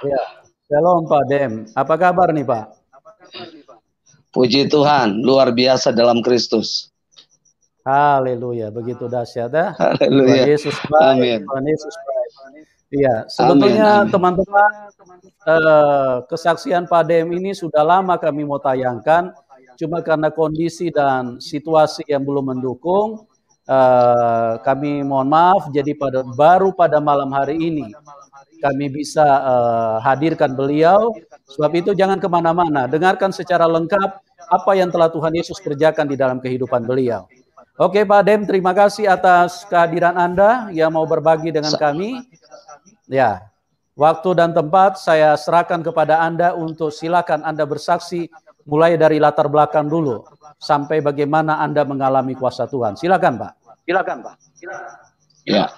Ya, shalom Pak Dem. Apa kabar nih Pak? Puji Tuhan, luar biasa dalam Kristus. Haleluya, begitu dahsyat ya. Tuhan Haleluya. Yesus baik, Amin. Tuhan Yesus baik. Iya, Amin. sebetulnya Amin. teman-teman, kesaksian Pak Dem ini sudah lama kami mau tayangkan, cuma karena kondisi dan situasi yang belum mendukung, kami mohon maaf. Jadi baru pada malam hari ini kami bisa hadirkan beliau. Sebab itu jangan kemana-mana, dengarkan secara lengkap apa yang telah Tuhan Yesus kerjakan di dalam kehidupan beliau. Oke Pak Dem, terima kasih atas kehadiran Anda yang mau berbagi dengan kami. Ya, waktu dan tempat saya serahkan kepada Anda untuk silakan Anda bersaksi mulai dari latar belakang dulu sampai bagaimana Anda mengalami kuasa Tuhan. Silakan Pak. Ya.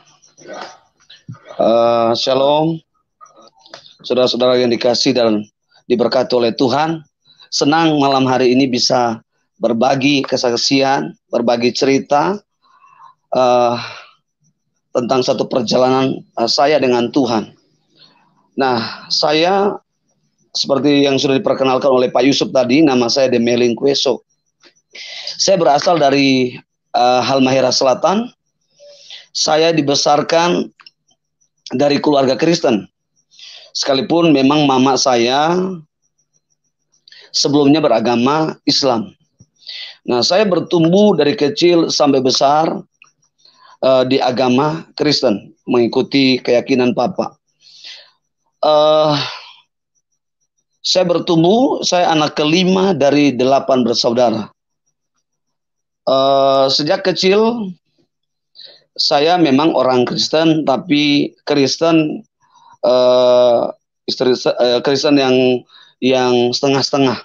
Shalom, saudara-saudara yang dikasih dan diberkati oleh Tuhan. Senang malam hari ini bisa berbagi kesaksian, berbagi cerita tentang satu perjalanan saya dengan Tuhan. Nah, saya seperti yang sudah diperkenalkan oleh Pak Yusuf tadi, nama saya Demelin Kweso. Saya berasal dari Halmahera Selatan. Saya dibesarkan dari keluarga Kristen. Sekalipun memang mama saya sebelumnya beragama Islam. Nah, saya bertumbuh dari kecil sampai besar di agama Kristen, mengikuti keyakinan papa. Saya bertumbuh, saya anak kelima dari 8 bersaudara. Sejak kecil saya memang orang Kristen, tapi Kristen Kristen yang setengah-setengah.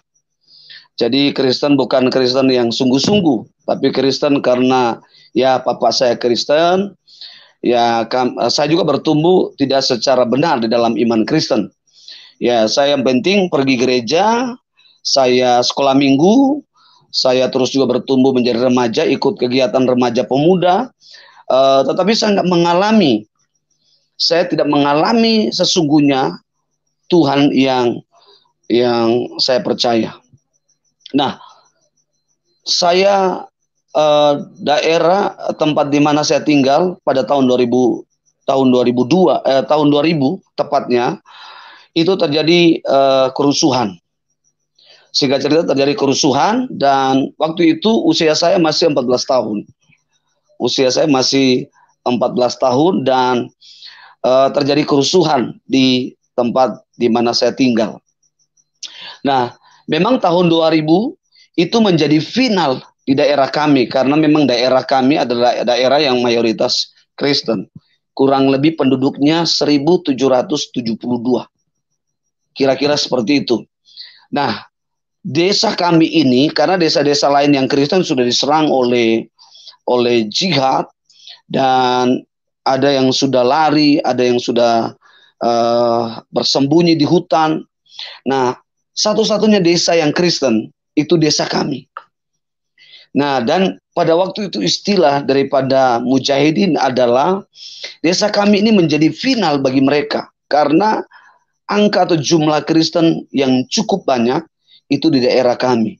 Jadi Kristen bukan Kristen yang sungguh-sungguh, tapi Kristen karena ya papa saya Kristen, ya saya juga bertumbuh tidak secara benar di dalam iman Kristen. Ya, saya yang penting pergi gereja, saya sekolah minggu, saya terus juga bertumbuh menjadi remaja, ikut kegiatan remaja pemuda. Tetapi saya tidak mengalami sesungguhnya Tuhan yang saya percaya. Nah, saya daerah tempat di mana saya tinggal pada tahun 2000 tepatnya itu terjadi kerusuhan. Singkat cerita terjadi kerusuhan dan waktu itu usia saya masih 14 tahun. Usia saya masih 14 tahun dan terjadi kerusuhan di tempat di mana saya tinggal. Nah, memang tahun 2000 itu menjadi final di daerah kami karena memang daerah kami adalah daerah yang mayoritas Kristen. Kurang lebih penduduknya 1772. Kira-kira seperti itu. Nah, desa kami ini karena desa-desa lain yang Kristen sudah diserang oleh jihad dan ada yang sudah lari, ada yang sudah bersembunyi di hutan. Nah, satu-satunya desa yang Kristen itu desa kami. Nah, dan pada waktu itu istilah daripada mujahidin adalah desa kami ini menjadi final bagi mereka karena angka atau jumlah Kristen yang cukup banyak itu di daerah kami.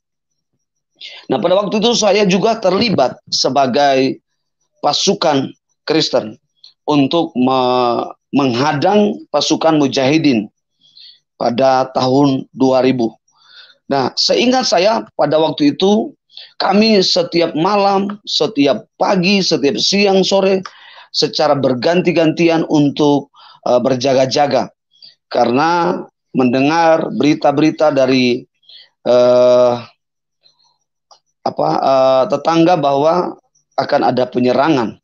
Nah, pada waktu itu saya juga terlibat sebagai pasukan Kristen untuk menghadang pasukan mujahidin pada tahun 2000. Nah, seingat saya pada waktu itu kami setiap malam, setiap pagi, setiap siang, sore secara berganti-gantian untuk berjaga-jaga karena mendengar berita-berita dari tetangga bahwa akan ada penyerangan,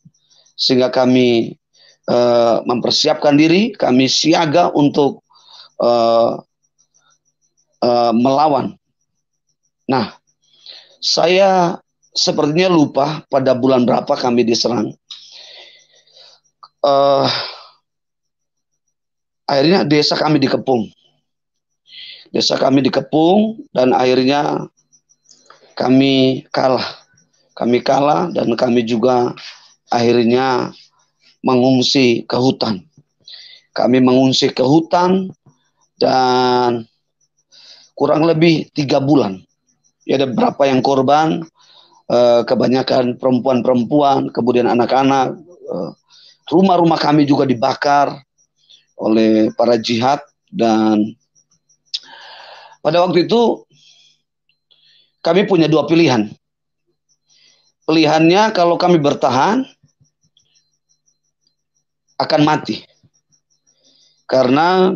sehingga kami mempersiapkan diri, kami siaga untuk melawan. Nah, saya sepertinya lupa pada bulan berapa kami diserang. Akhirnya desa kami dikepung. Desa kami dikepung dan akhirnya kami kalah. Kami kalah dan kami juga akhirnya mengungsi ke hutan. Kami mengungsi ke hutan dan kurang lebih 3 bulan. Ya, ada berapa yang korban, kebanyakan perempuan-perempuan, kemudian anak-anak. Rumah-rumah kami juga dibakar oleh para jihad, dan pada waktu itu kami punya 2 pilihan. Pilihannya kalau kami bertahan akan mati. Karena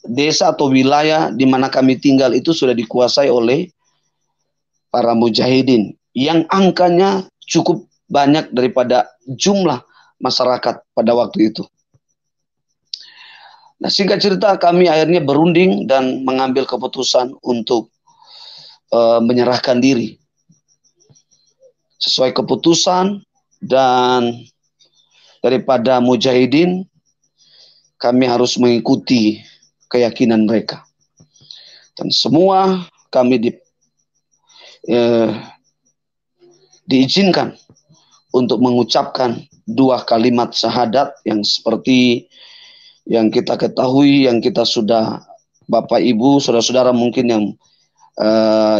desa atau wilayah di mana kami tinggal itu sudah dikuasai oleh para mujahidin yang angkanya cukup banyak daripada jumlah masyarakat pada waktu itu. Nah, singkat cerita kami akhirnya berunding dan mengambil keputusan untuk menyerahkan diri. Sesuai keputusan dan daripada mujahidin, kami harus mengikuti keyakinan mereka. Dan semua kami diizinkan untuk mengucapkan 2 kalimat syahadat yang seperti yang kita ketahui, yang kita sudah, Bapak Ibu, saudara-saudara mungkin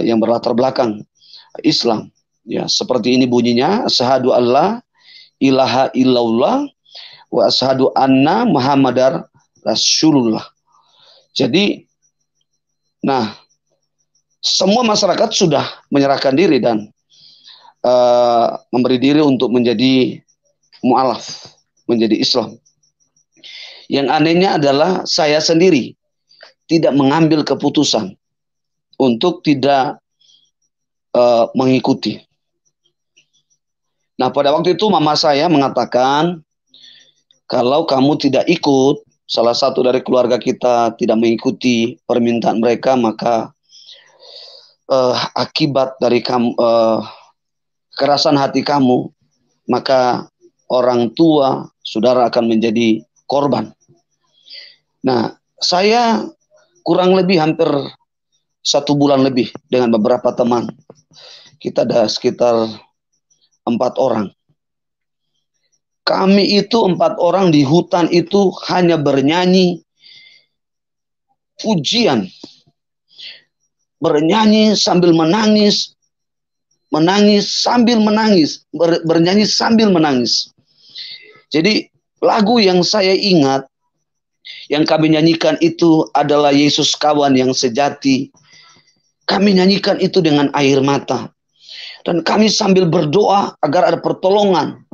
yang berlatar belakang Islam, ya, seperti ini bunyinya: asyhadu alla ilaha illallah wa asyhadu anna muhammadar rasulullah. Jadi, nah, semua masyarakat sudah menyerahkan diri dan memberi diri untuk menjadi mu'alaf, menjadi Islam. Yang anehnya adalah saya sendiri tidak mengambil keputusan untuk tidak mengikuti. Nah, pada waktu itu mama saya mengatakan, kalau kamu tidak ikut, salah satu dari keluarga kita tidak mengikuti permintaan mereka, maka akibat dari kamu, kerasan hati kamu, maka orang tua, saudara akan menjadi korban. Nah, saya kurang lebih hampir 1 bulan lebih dengan beberapa teman. Kita ada sekitar 4 orang. Kami itu 4 orang di hutan itu hanya bernyanyi pujian. Bernyanyi sambil menangis. Menangis sambil menangis. Bernyanyi sambil menangis. Jadi lagu yang saya ingat, yang kami nyanyikan itu adalah Yesus kawan yang sejati. Kami nyanyikan itu dengan air mata. Dan kami sambil berdoa agar ada pertolongan.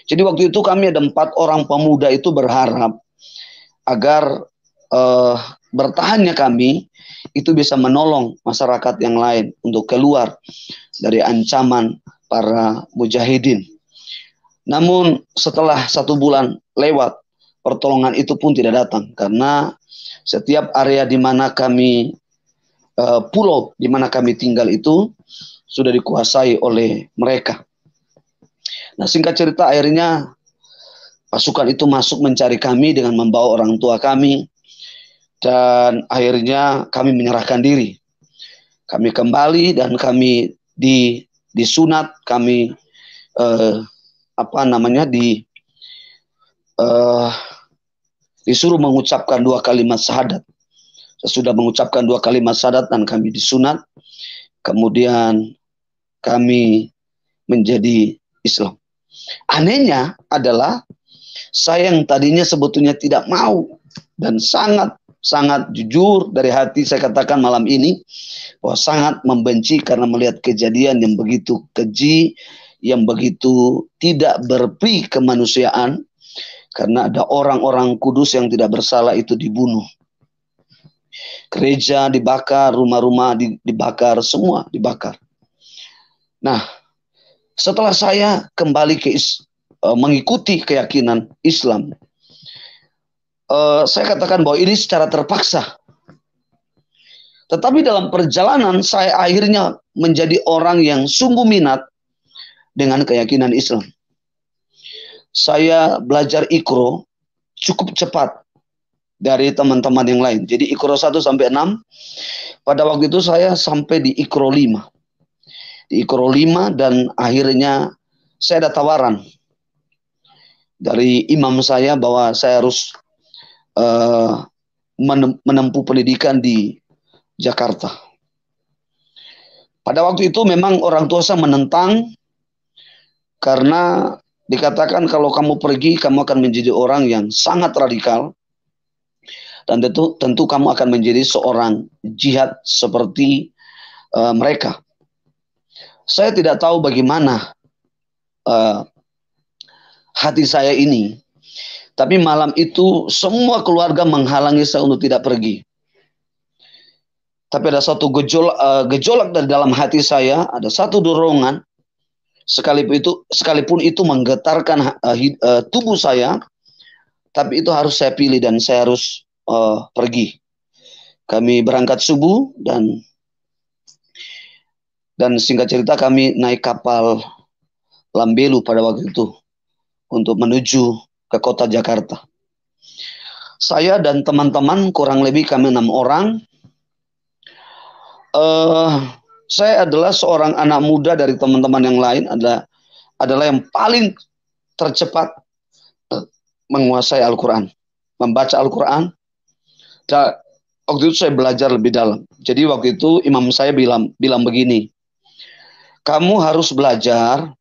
Jadi waktu itu kami ada 4 orang pemuda itu berharap agar bertahannya kami itu bisa menolong masyarakat yang lain untuk keluar dari ancaman para mujahidin. Namun setelah 1 bulan lewat, pertolongan itu pun tidak datang, karena setiap area di mana kami, pulau di mana kami tinggal itu sudah dikuasai oleh mereka. Nah, singkat cerita akhirnya pasukan itu masuk mencari kami dengan membawa orang tua kami, dan akhirnya kami menyerahkan diri. Kami kembali dan kami disunat, kami disuruh mengucapkan 2 kalimat syahadat. Sesudah mengucapkan 2 kalimat syahadat dan kami disunat, kemudian kami menjadi Islam. Anehnya adalah saya yang tadinya sebetulnya tidak mau dan sangat jujur dari hati saya katakan malam ini bahwa sangat membenci karena melihat kejadian yang begitu keji, yang begitu tidak berperi kemanusiaan, karena ada orang-orang kudus yang tidak bersalah itu dibunuh. Gereja dibakar, rumah-rumah dibakar, semua dibakar. Nah, setelah saya kembali mengikuti keyakinan Islam, saya katakan bahwa ini secara terpaksa. Tetapi dalam perjalanan saya akhirnya menjadi orang yang sungguh minat dengan keyakinan Islam. Saya belajar Iqra cukup cepat dari teman-teman yang lain. Jadi Iqra 1 sampai 6, pada waktu itu saya sampai di Iqra 5. Di Iqra 5 dan akhirnya saya ada tawaran dari imam saya bahwa saya harus menempuh pendidikan di Jakarta. Pada waktu itu memang orang tua saya menentang karena dikatakan kalau kamu pergi kamu akan menjadi orang yang sangat radikal dan tentu kamu akan menjadi seorang jihad seperti mereka. Saya tidak tahu bagaimana hati saya ini, tapi malam itu semua keluarga menghalangi saya untuk tidak pergi. Tapi ada satu gejolak dari dalam hati saya, ada satu dorongan, sekalipun itu menggetarkan tubuh saya, tapi itu harus saya pilih dan saya harus pergi. Kami berangkat subuh dan singkat cerita kami naik kapal Lambelu pada waktu itu untuk menuju ke kota Jakarta. Saya dan teman-teman kurang lebih kami 6 orang. Saya adalah seorang anak muda dari teman-teman yang lain, adalah yang paling tercepat menguasai Al-Quran, membaca Al-Quran. Dan waktu itu saya belajar lebih dalam. Jadi waktu itu imam saya bilang begini, kamu harus belajar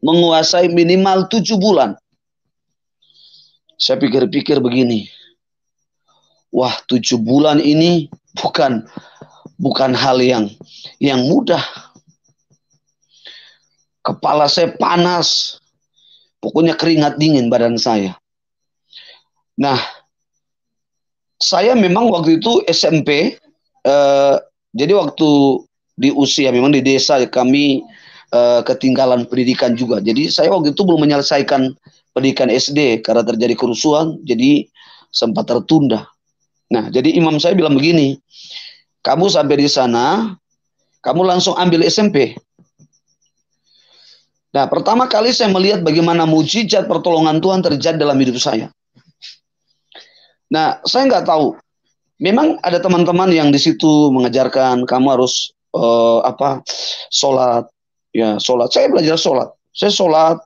menguasai minimal 7 bulan. Saya pikir-pikir begini, wah 7 bulan ini bukan hal yang mudah. Kepala saya panas, pokoknya keringat dingin badan saya. Nah, saya memang waktu itu SMP, jadi waktu di usia memang di desa kami ketinggalan pendidikan juga. Jadi saya waktu itu belum menyelesaikan pendidikan SD karena terjadi kerusuhan, jadi sempat tertunda. Nah, jadi imam saya bilang begini, kamu sampai di sana, kamu langsung ambil SMP. Nah, pertama kali saya melihat bagaimana mujizat pertolongan Tuhan terjadi dalam hidup saya. Nah, saya nggak tahu. Memang ada teman-teman yang di situ mengajarkan kamu harus sholat. Ya, sholat. Saya belajar sholat. Saya sholat.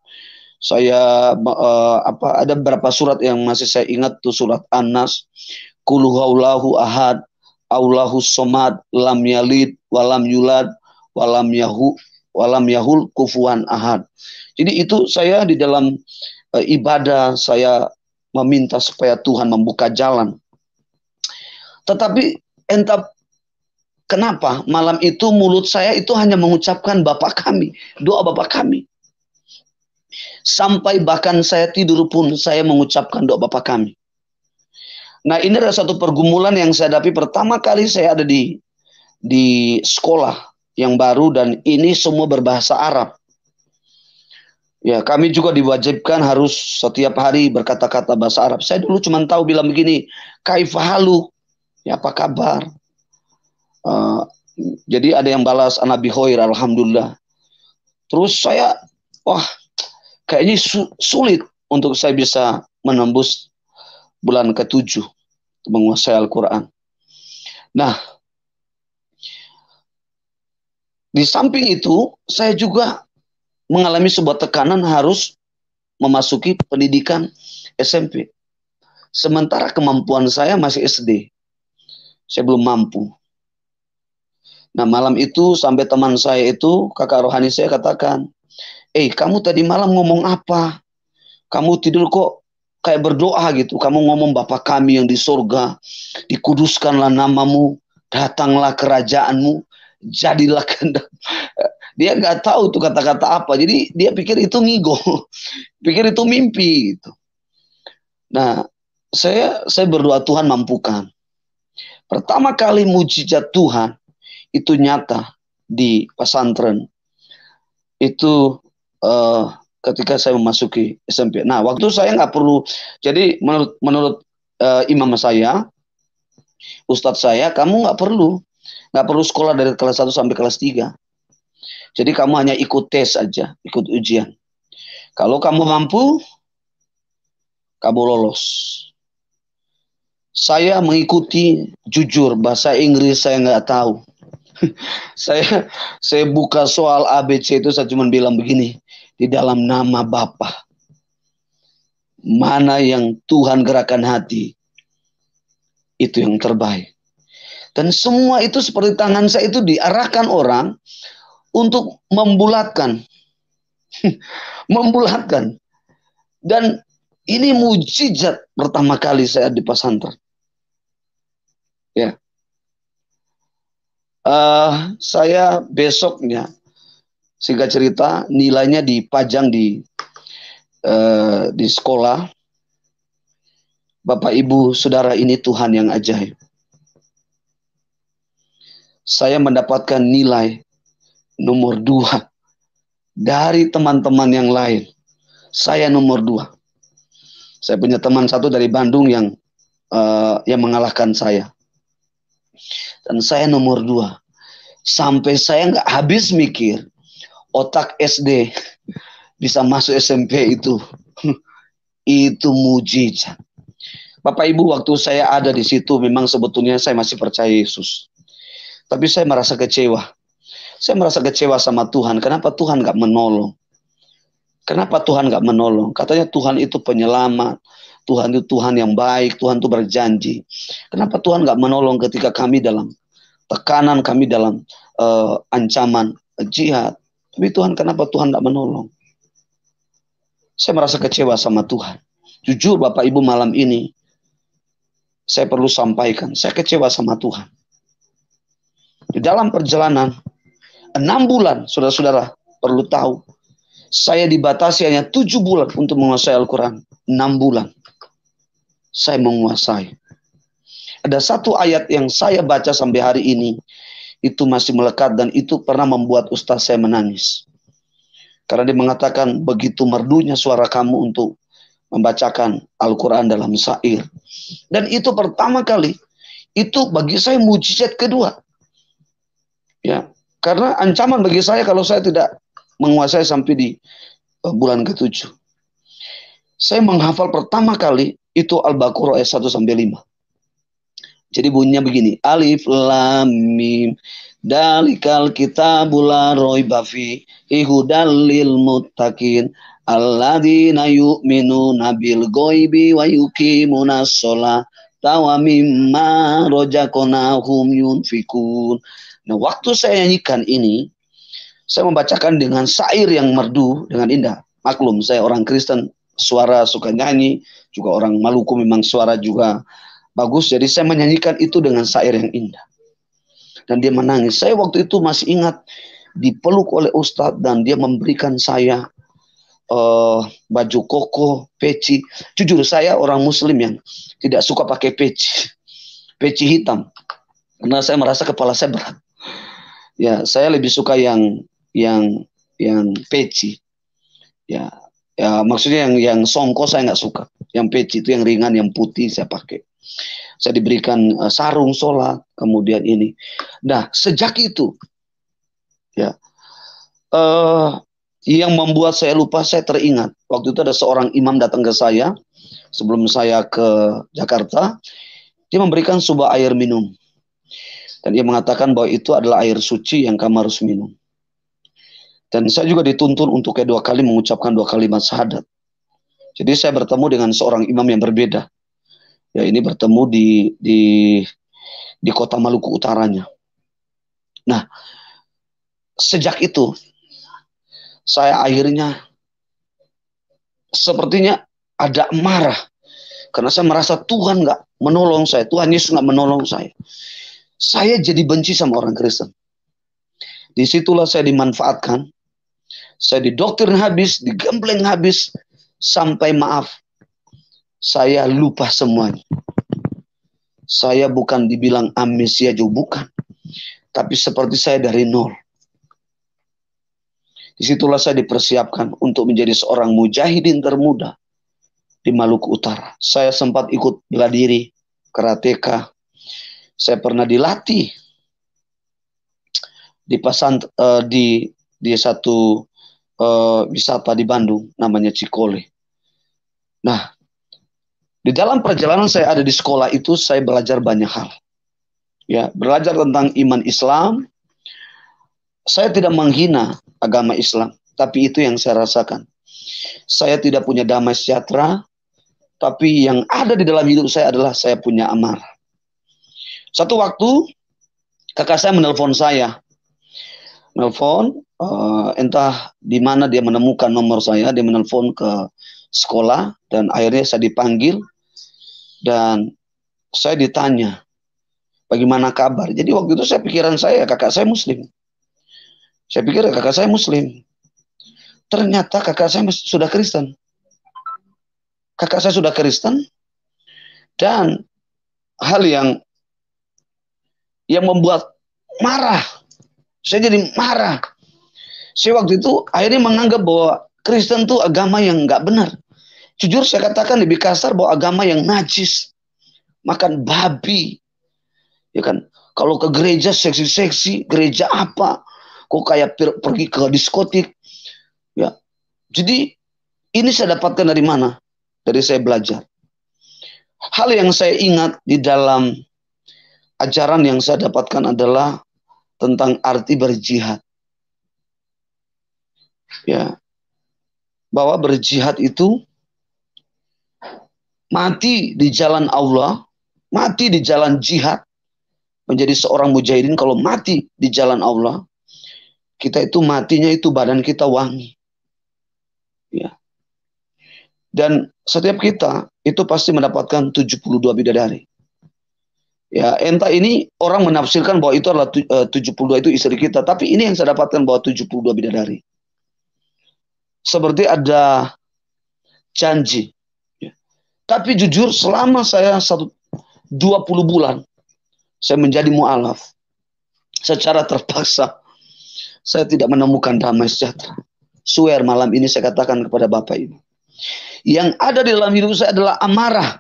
Saya ada beberapa surat yang masih saya ingat tuh, surat An-Nas, Qul huwallahu ahad, Allahus somad, lam yalid, walam yulad, walam yahul kufuwan ahad. Jadi itu saya di dalam ibadah saya meminta supaya Tuhan membuka jalan. Tetapi entah kenapa malam itu mulut saya itu hanya mengucapkan Bapa kami, doa Bapa kami. Sampai bahkan saya tidur pun saya mengucapkan doa Bapa kami. Nah, ini adalah satu pergumulan yang saya hadapi pertama kali saya ada di sekolah yang baru dan ini semua berbahasa Arab. Ya, kami juga diwajibkan harus setiap hari berkata-kata bahasa Arab. Saya dulu cuma tahu bilang begini, kaifahalu, ya apa kabar? Jadi ada yang balas anabi khair, alhamdulillah. Terus saya, wah, kayaknya sulit untuk saya bisa menembus bulan ke-7 menguasai Al-Quran. Nah, di samping itu, saya juga mengalami sebuah tekanan harus memasuki pendidikan SMP. Sementara kemampuan saya masih SD. Saya belum mampu. Nah, malam itu sampai teman saya itu, kakak rohani saya katakan, kamu tadi malam ngomong apa? Kamu tidur kok kayak berdoa gitu. Kamu ngomong Bapa kami yang di surga, dikuduskanlah namamu, datanglah kerajaanmu, jadilah kehendak. Dia nggak tahu tuh kata-kata apa. Jadi dia pikir itu ngigo, pikir itu mimpi gitu. Nah, saya berdoa Tuhan mampukan. Pertama kali mujizat Tuhan itu nyata di pesantren. Itu ketika saya memasuki SMP. Nah, waktu saya nggak perlu. Jadi menurut imam saya, ustadz saya, kamu nggak perlu sekolah dari kelas 1 sampai kelas 3. Jadi kamu hanya ikut tes aja, ikut ujian. Kalau kamu mampu, kamu lolos. Saya mengikuti, jujur, bahasa Inggris saya nggak tahu. saya buka soal ABC itu saya cuma bilang begini, di dalam nama Bapa, mana yang Tuhan gerakan hati, itu yang terbaik. Dan semua itu seperti tangan saya itu diarahkan orang untuk membulatkan. Membulatkan. Dan ini mujizat pertama kali saya di pesantren. Ya. Saya besoknya, singkat cerita, nilainya dipajang di sekolah. Bapak Ibu Saudara, ini Tuhan yang ajaib. Saya mendapatkan nilai nomor 2 dari teman-teman yang lain. Saya nomor 2. Saya punya teman satu dari Bandung yang mengalahkan saya. Dan saya nomor 2. Sampai saya nggak habis mikir, otak SD bisa masuk SMP itu. Itu mujizat. Bapak Ibu, waktu saya ada di situ memang sebetulnya saya masih percaya Yesus. Tapi saya merasa kecewa. Saya merasa kecewa sama Tuhan. Kenapa Tuhan nggak menolong? Kenapa Tuhan nggak menolong? Katanya Tuhan itu penyelamat. Tuhan itu Tuhan yang baik. Tuhan itu berjanji. Kenapa Tuhan nggak menolong ketika kami dalam tekanan, kami dalam ancaman jihad? Tapi Tuhan, kenapa Tuhan nggak menolong? Saya merasa kecewa sama Tuhan. Jujur Bapak Ibu, malam ini saya perlu sampaikan, saya kecewa sama Tuhan. Di dalam perjalanan 6 bulan, saudara-saudara perlu tahu, saya dibatasi hanya 7 bulan untuk menguasai Al-Quran. 6 bulan saya menguasai. Ada satu ayat yang saya baca sampai hari ini, itu masih melekat dan itu pernah membuat ustaz saya menangis. Karena dia mengatakan, begitu merdunya suara kamu untuk membacakan Al-Quran dalam syair. Dan itu pertama kali, itu bagi saya mujizat kedua. Ya, karena ancaman bagi saya kalau saya tidak menguasai sampai di bulan ke-7. Saya menghafal pertama kali itu Al-Baqarah ayat 1 sampai 5. Jadi bunyinya begini, Alif Lam Mim, Dalikal kitabul la raiba fihi hudal lil muttaqin alladzina yu'minuna bil ghaibi wa yuqimunas sholata wa mimma razaqnahum yunfikun. Nah, waktu saya nyanyikan ini, saya membacakan dengan syair yang merdu, dengan indah. Maklum, saya orang Kristen, suara suka nyanyi, juga orang Maluku memang suara juga bagus, jadi saya menyanyikan itu dengan syair yang indah. Dan dia menangis. Saya waktu itu masih ingat dipeluk oleh Ustadz dan dia memberikan saya baju koko, peci. Jujur saya orang Muslim yang tidak suka pakai peci hitam, karena saya merasa kepala saya berat. Ya, saya lebih suka yang peci. Ya, maksudnya yang songko saya nggak suka. Yang peci itu yang ringan, yang putih saya pakai. Saya diberikan sarung sholat, kemudian ini. Nah, sejak itu, ya, yang membuat saya lupa, saya teringat. Waktu itu ada seorang imam datang ke saya, sebelum saya ke Jakarta, dia memberikan sebuah air minum. Dan dia mengatakan bahwa itu adalah air suci yang kamu harus minum. Dan saya juga dituntun untuk kedua kali mengucapkan 2 kalimat syahadat. Jadi saya bertemu dengan seorang imam yang berbeda. Ya, ini bertemu di kota Maluku Utaranya. Nah, sejak itu saya akhirnya sepertinya ada marah karena saya merasa Tuhan nggak menolong saya, Tuhan Yesus nggak menolong saya. Saya jadi benci sama orang Kristen. Disitulah saya dimanfaatkan, saya didoktrin habis, digembleng habis, sampai maaf, saya lupa semuanya. Saya bukan dibilang amnesia juga, bukan. Tapi seperti saya dari nol. Disitulah saya dipersiapkan untuk menjadi seorang mujahidin termuda di Maluku Utara. Saya sempat ikut bela diri, karateka. Saya pernah dilatih di satu wisata di Bandung, namanya Cikole. Nah, di dalam perjalanan saya ada di sekolah itu, saya belajar banyak hal. Ya, belajar tentang iman Islam. Saya tidak menghina agama Islam, tapi itu yang saya rasakan. Saya tidak punya damai sejahtera, tapi yang ada di dalam hidup saya adalah saya punya amarah. Satu waktu kakak saya menelpon saya. Nelpon, entah di mana dia menemukan nomor saya, dia menelpon ke sekolah dan akhirnya saya dipanggil dan saya ditanya, bagaimana kabar? Jadi waktu itu pikiran saya, kakak saya Muslim. Saya pikir kakak saya Muslim. Ternyata kakak saya sudah Kristen. Kakak saya sudah Kristen dan hal yang membuat marah. Saya jadi marah. Saya waktu itu akhirnya menganggap bahwa Kristen itu agama yang nggak benar. Jujur saya katakan lebih kasar bahwa agama yang najis. Makan babi. Ya kan? Kalau ke gereja seksi-seksi, gereja apa? Kok kayak pergi ke diskotik. Ya. Jadi ini saya dapatkan dari mana? Dari saya belajar. Hal yang saya ingat di dalam ajaran yang saya dapatkan adalah tentang arti berjihad. Ya. Bahwa berjihad itu mati di jalan Allah, mati di jalan jihad, menjadi seorang mujahidin. Kalau mati di jalan Allah, kita itu matinya itu badan kita wangi. Ya. Dan setiap kita itu pasti mendapatkan 72 bidadari. Ya, entah ini orang menafsirkan bahwa itu adalah 72 itu istri kita, tapi ini yang saya dapatkan bahwa 72 bidadari. Seperti ada janji. Ya. Tapi jujur selama saya 20 bulan saya menjadi mu'alaf, secara terpaksa saya tidak menemukan damai sejahtera. Swear malam ini saya katakan kepada Bapak Ibu, yang ada di dalam hidup saya adalah amarah.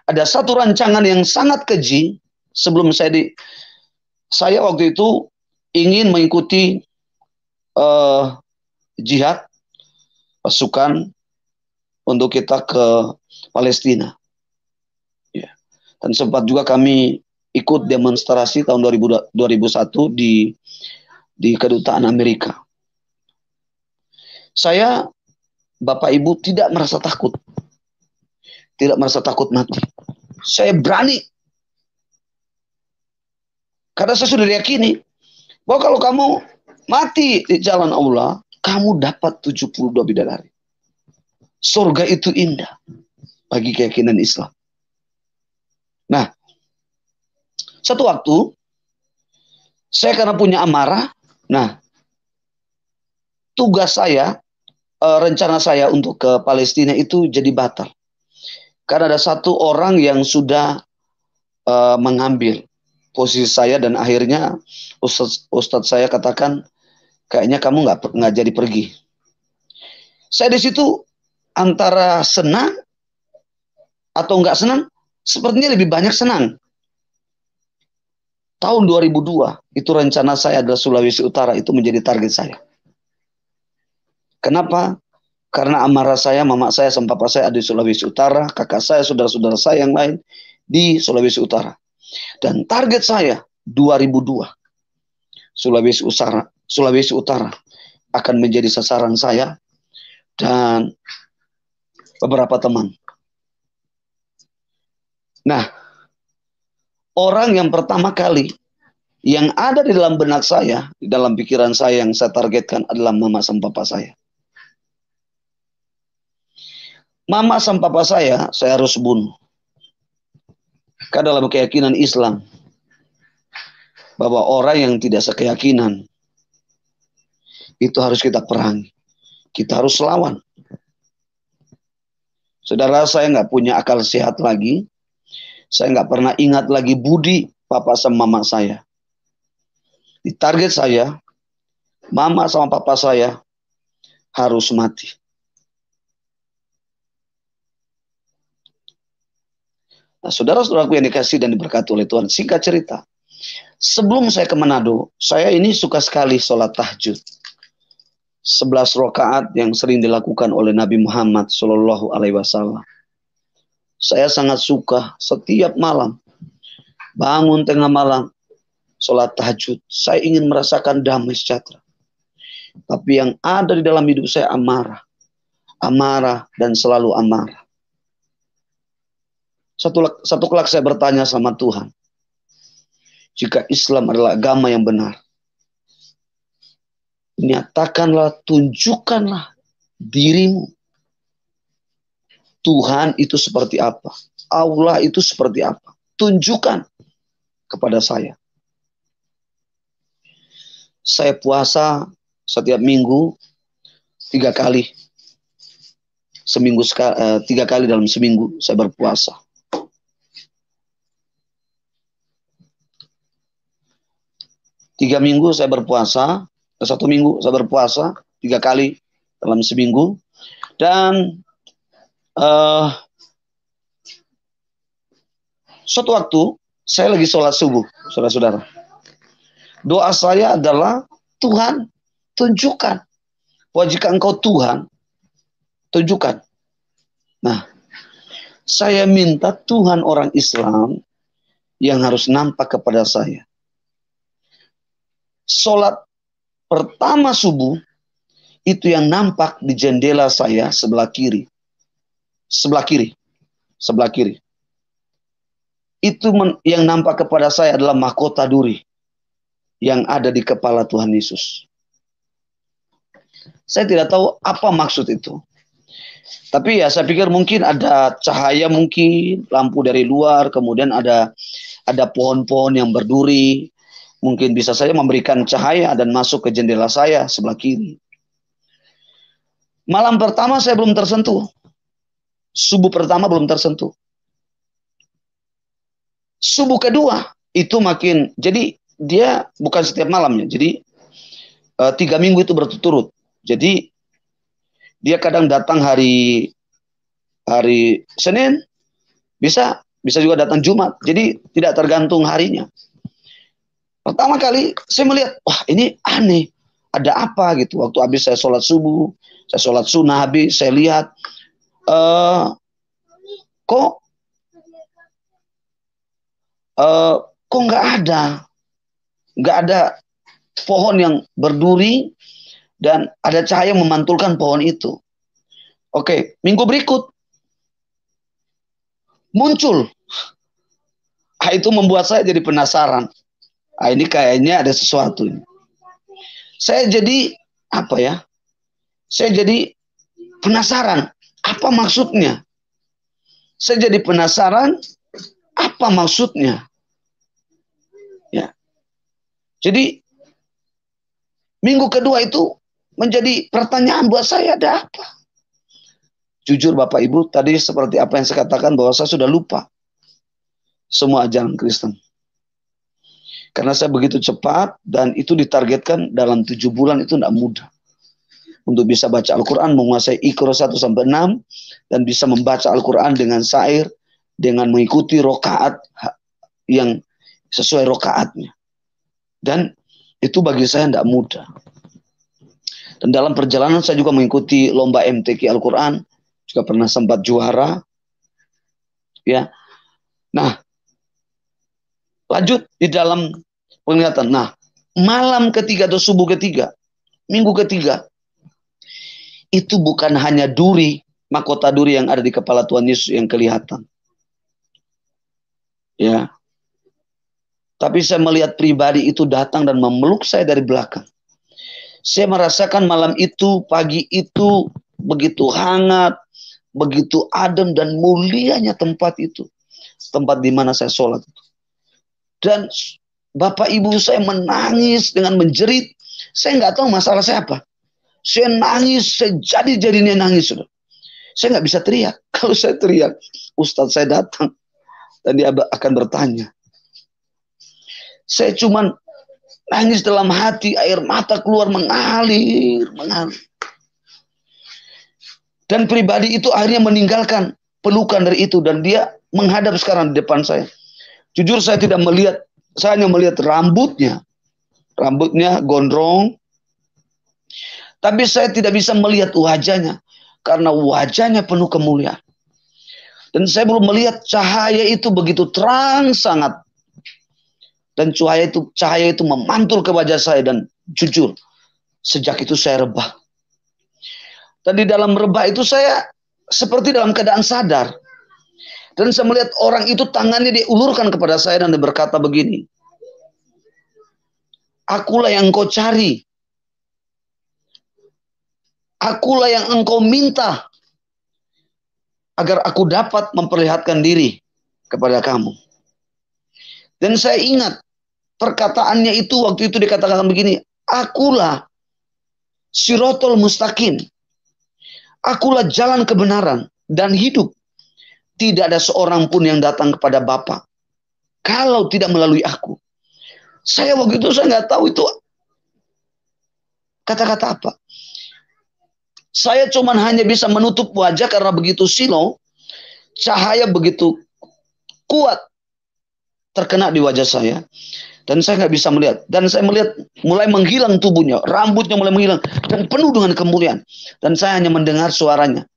Ada satu rancangan yang sangat keji. Sebelum saya waktu itu ingin mengikuti jihad, pasukan untuk kita ke Palestina. Ya. Dan sempat juga kami ikut demonstrasi tahun 2001 di kedutaan Amerika. Saya, Bapak Ibu, tidak merasa takut. Tidak merasa takut mati. Saya berani. Karena saya sudah diyakini bahwa kalau kamu mati di jalan Allah, kamu dapat 72 bidadari. Surga itu indah bagi keyakinan Islam. Nah, satu waktu saya karena punya amarah, nah tugas saya, rencana saya untuk ke Palestina itu jadi batal. Karena ada satu orang yang sudah mengambil posisi saya dan akhirnya Ustadz saya katakan, kayaknya kamu nggak jadi pergi. Saya di situ antara senang atau nggak senang, sepertinya lebih banyak senang. Tahun 2002 itu rencana saya adalah Sulawesi Utara itu menjadi target saya. Kenapa? Karena amarah saya, mama saya sama papa saya ada di Sulawesi Utara, kakak saya, saudara-saudara saya yang lain di Sulawesi Utara. Dan target saya 2002 Sulawesi Utara akan menjadi sasaran saya dan beberapa teman. Nah, orang yang pertama kali yang ada di dalam benak saya, di dalam pikiran saya yang saya targetkan adalah mama sama papa saya. Mama sama papa saya harus bunuh. Karena dalam keyakinan Islam, bahwa orang yang tidak sekeyakinan, itu harus kita perangi. Kita harus lawan. Saudara, saya nggak punya akal sehat lagi. Saya nggak pernah ingat lagi budi papa sama mama saya. Di target saya, mama sama papa saya harus mati. Nah, saudara-saudaraku yang dikasih dan diberkati oleh Tuhan, singkat cerita, sebelum saya ke Manado, saya ini suka sekali sholat tahajud. 11 rakaat yang sering dilakukan oleh Nabi Muhammad SAW. Saya sangat suka setiap malam, bangun tengah malam, sholat tahajud. Saya ingin merasakan damai sejahtera. Tapi yang ada di dalam hidup saya amarah. Amarah dan selalu amarah. Satu kelak saya bertanya sama Tuhan. jika Islam adalah agama yang benar. Nyatakanlah, tunjukkanlah dirimu. Tuhan itu seperti apa? Allah itu seperti apa? Tunjukkan kepada saya. Saya puasa setiap minggu 3 kali. 3 kali dalam seminggu saya berpuasa. Tiga minggu saya berpuasa, 1 minggu saya berpuasa 3 kali dalam seminggu. Dan suatu waktu saya lagi sholat subuh, saudara-saudara. Doa saya adalah, Tuhan, tunjukkan bahwa jika Engkau Tuhan, tunjukkan. Nah, saya minta Tuhan orang Islam yang harus nampak kepada saya. Sholat pertama subuh itu yang nampak di jendela saya sebelah kiri. Sebelah kiri. Itu yang nampak kepada saya adalah mahkota duri yang ada di kepala Tuhan Yesus. Saya tidak tahu apa maksud itu. Tapi ya saya pikir mungkin ada cahaya, mungkin lampu dari luar, kemudian ada pohon-pohon yang berduri. Mungkin bisa saja memberikan cahaya dan masuk ke jendela saya sebelah kiri. Malam pertama saya belum tersentuh. Subuh pertama belum tersentuh. Subuh kedua itu makin, jadi dia bukan setiap malamnya. Jadi 3 minggu itu berturut-turut. Jadi dia kadang datang hari Senin, bisa juga datang Jumat. Jadi tidak tergantung harinya. Pertama kali saya melihat, wah ini aneh, ada apa gitu. Waktu habis saya sholat subuh, saya sholat sunnah habis, saya lihat, kok nggak ada pohon yang berduri dan ada cahaya memantulkan pohon itu. Oke, minggu berikut muncul. Itu membuat saya jadi penasaran. Ini kayaknya ada sesuatu ini. Saya jadi Saya jadi penasaran, apa maksudnya? Saya jadi penasaran, apa maksudnya? Ya. Jadi minggu kedua itu menjadi pertanyaan buat saya, ada apa? Jujur Bapak Ibu, tadi seperti apa yang saya katakan bahwa saya sudah lupa semua ajaran Kristen. Karena saya begitu cepat dan itu ditargetkan dalam 7 bulan itu tidak mudah. Untuk bisa baca Al-Quran, menguasai Iqra 1-6 dan bisa membaca Al-Quran dengan syair, dengan mengikuti rokaat yang sesuai rokaatnya. Dan itu bagi saya tidak mudah. Dan dalam perjalanan saya juga mengikuti lomba MTQ Al-Quran, juga pernah sempat juara. Ya. Nah, lanjut di dalam penglihatan. Nah, malam ketiga atau subuh ketiga, minggu ketiga, itu bukan hanya duri, mahkota duri yang ada di kepala Tuhan Yesus yang kelihatan. Ya. Tapi saya melihat pribadi itu datang dan memeluk saya dari belakang. Saya merasakan malam itu, pagi itu, begitu hangat, begitu adem dan mulianya tempat itu. Tempat di mana saya sholat itu. Dan Bapak Ibu saya menangis dengan menjerit. Saya nggak tahu masalah saya apa. Saya nangis, saya jadi-jadinya nangis. Sudah. Saya nggak bisa teriak. Kalau saya teriak, Ustadz saya datang. Dan dia akan bertanya. Saya cuman nangis dalam hati, air mata keluar mengalir. Dan pribadi itu akhirnya meninggalkan pelukan dari itu. Dan dia menghadap sekarang di depan saya. Jujur saya tidak melihat, saya hanya melihat rambutnya. Rambutnya gondrong. Tapi saya tidak bisa melihat wajahnya. Karena wajahnya penuh kemuliaan. Dan saya belum melihat cahaya itu begitu terang sangat. Dan cahaya itu memantul ke wajah saya. Dan jujur, sejak itu saya rebah. Dan di dalam rebah itu saya seperti dalam keadaan sadar. Dan saya melihat orang itu tangannya diulurkan kepada saya dan dia berkata begini. akulah yang engkau cari. Akulah yang engkau minta agar aku dapat memperlihatkan diri kepada kamu. Dan saya ingat perkataannya itu waktu itu dikatakan begini, akulah sirotol mustaqim. Akulah jalan kebenaran dan hidup. Tidak ada seorang pun yang datang kepada Bapa kalau tidak melalui aku. Saya waktu itu saya nggak tahu itu kata-kata apa. Saya cuman hanya bisa menutup wajah karena begitu silau, cahaya begitu kuat terkena di wajah saya. Dan saya nggak bisa melihat. Dan saya melihat mulai menghilang tubuhnya, rambutnya mulai menghilang dan penuh dengan kemuliaan. Dan saya hanya mendengar suaranya.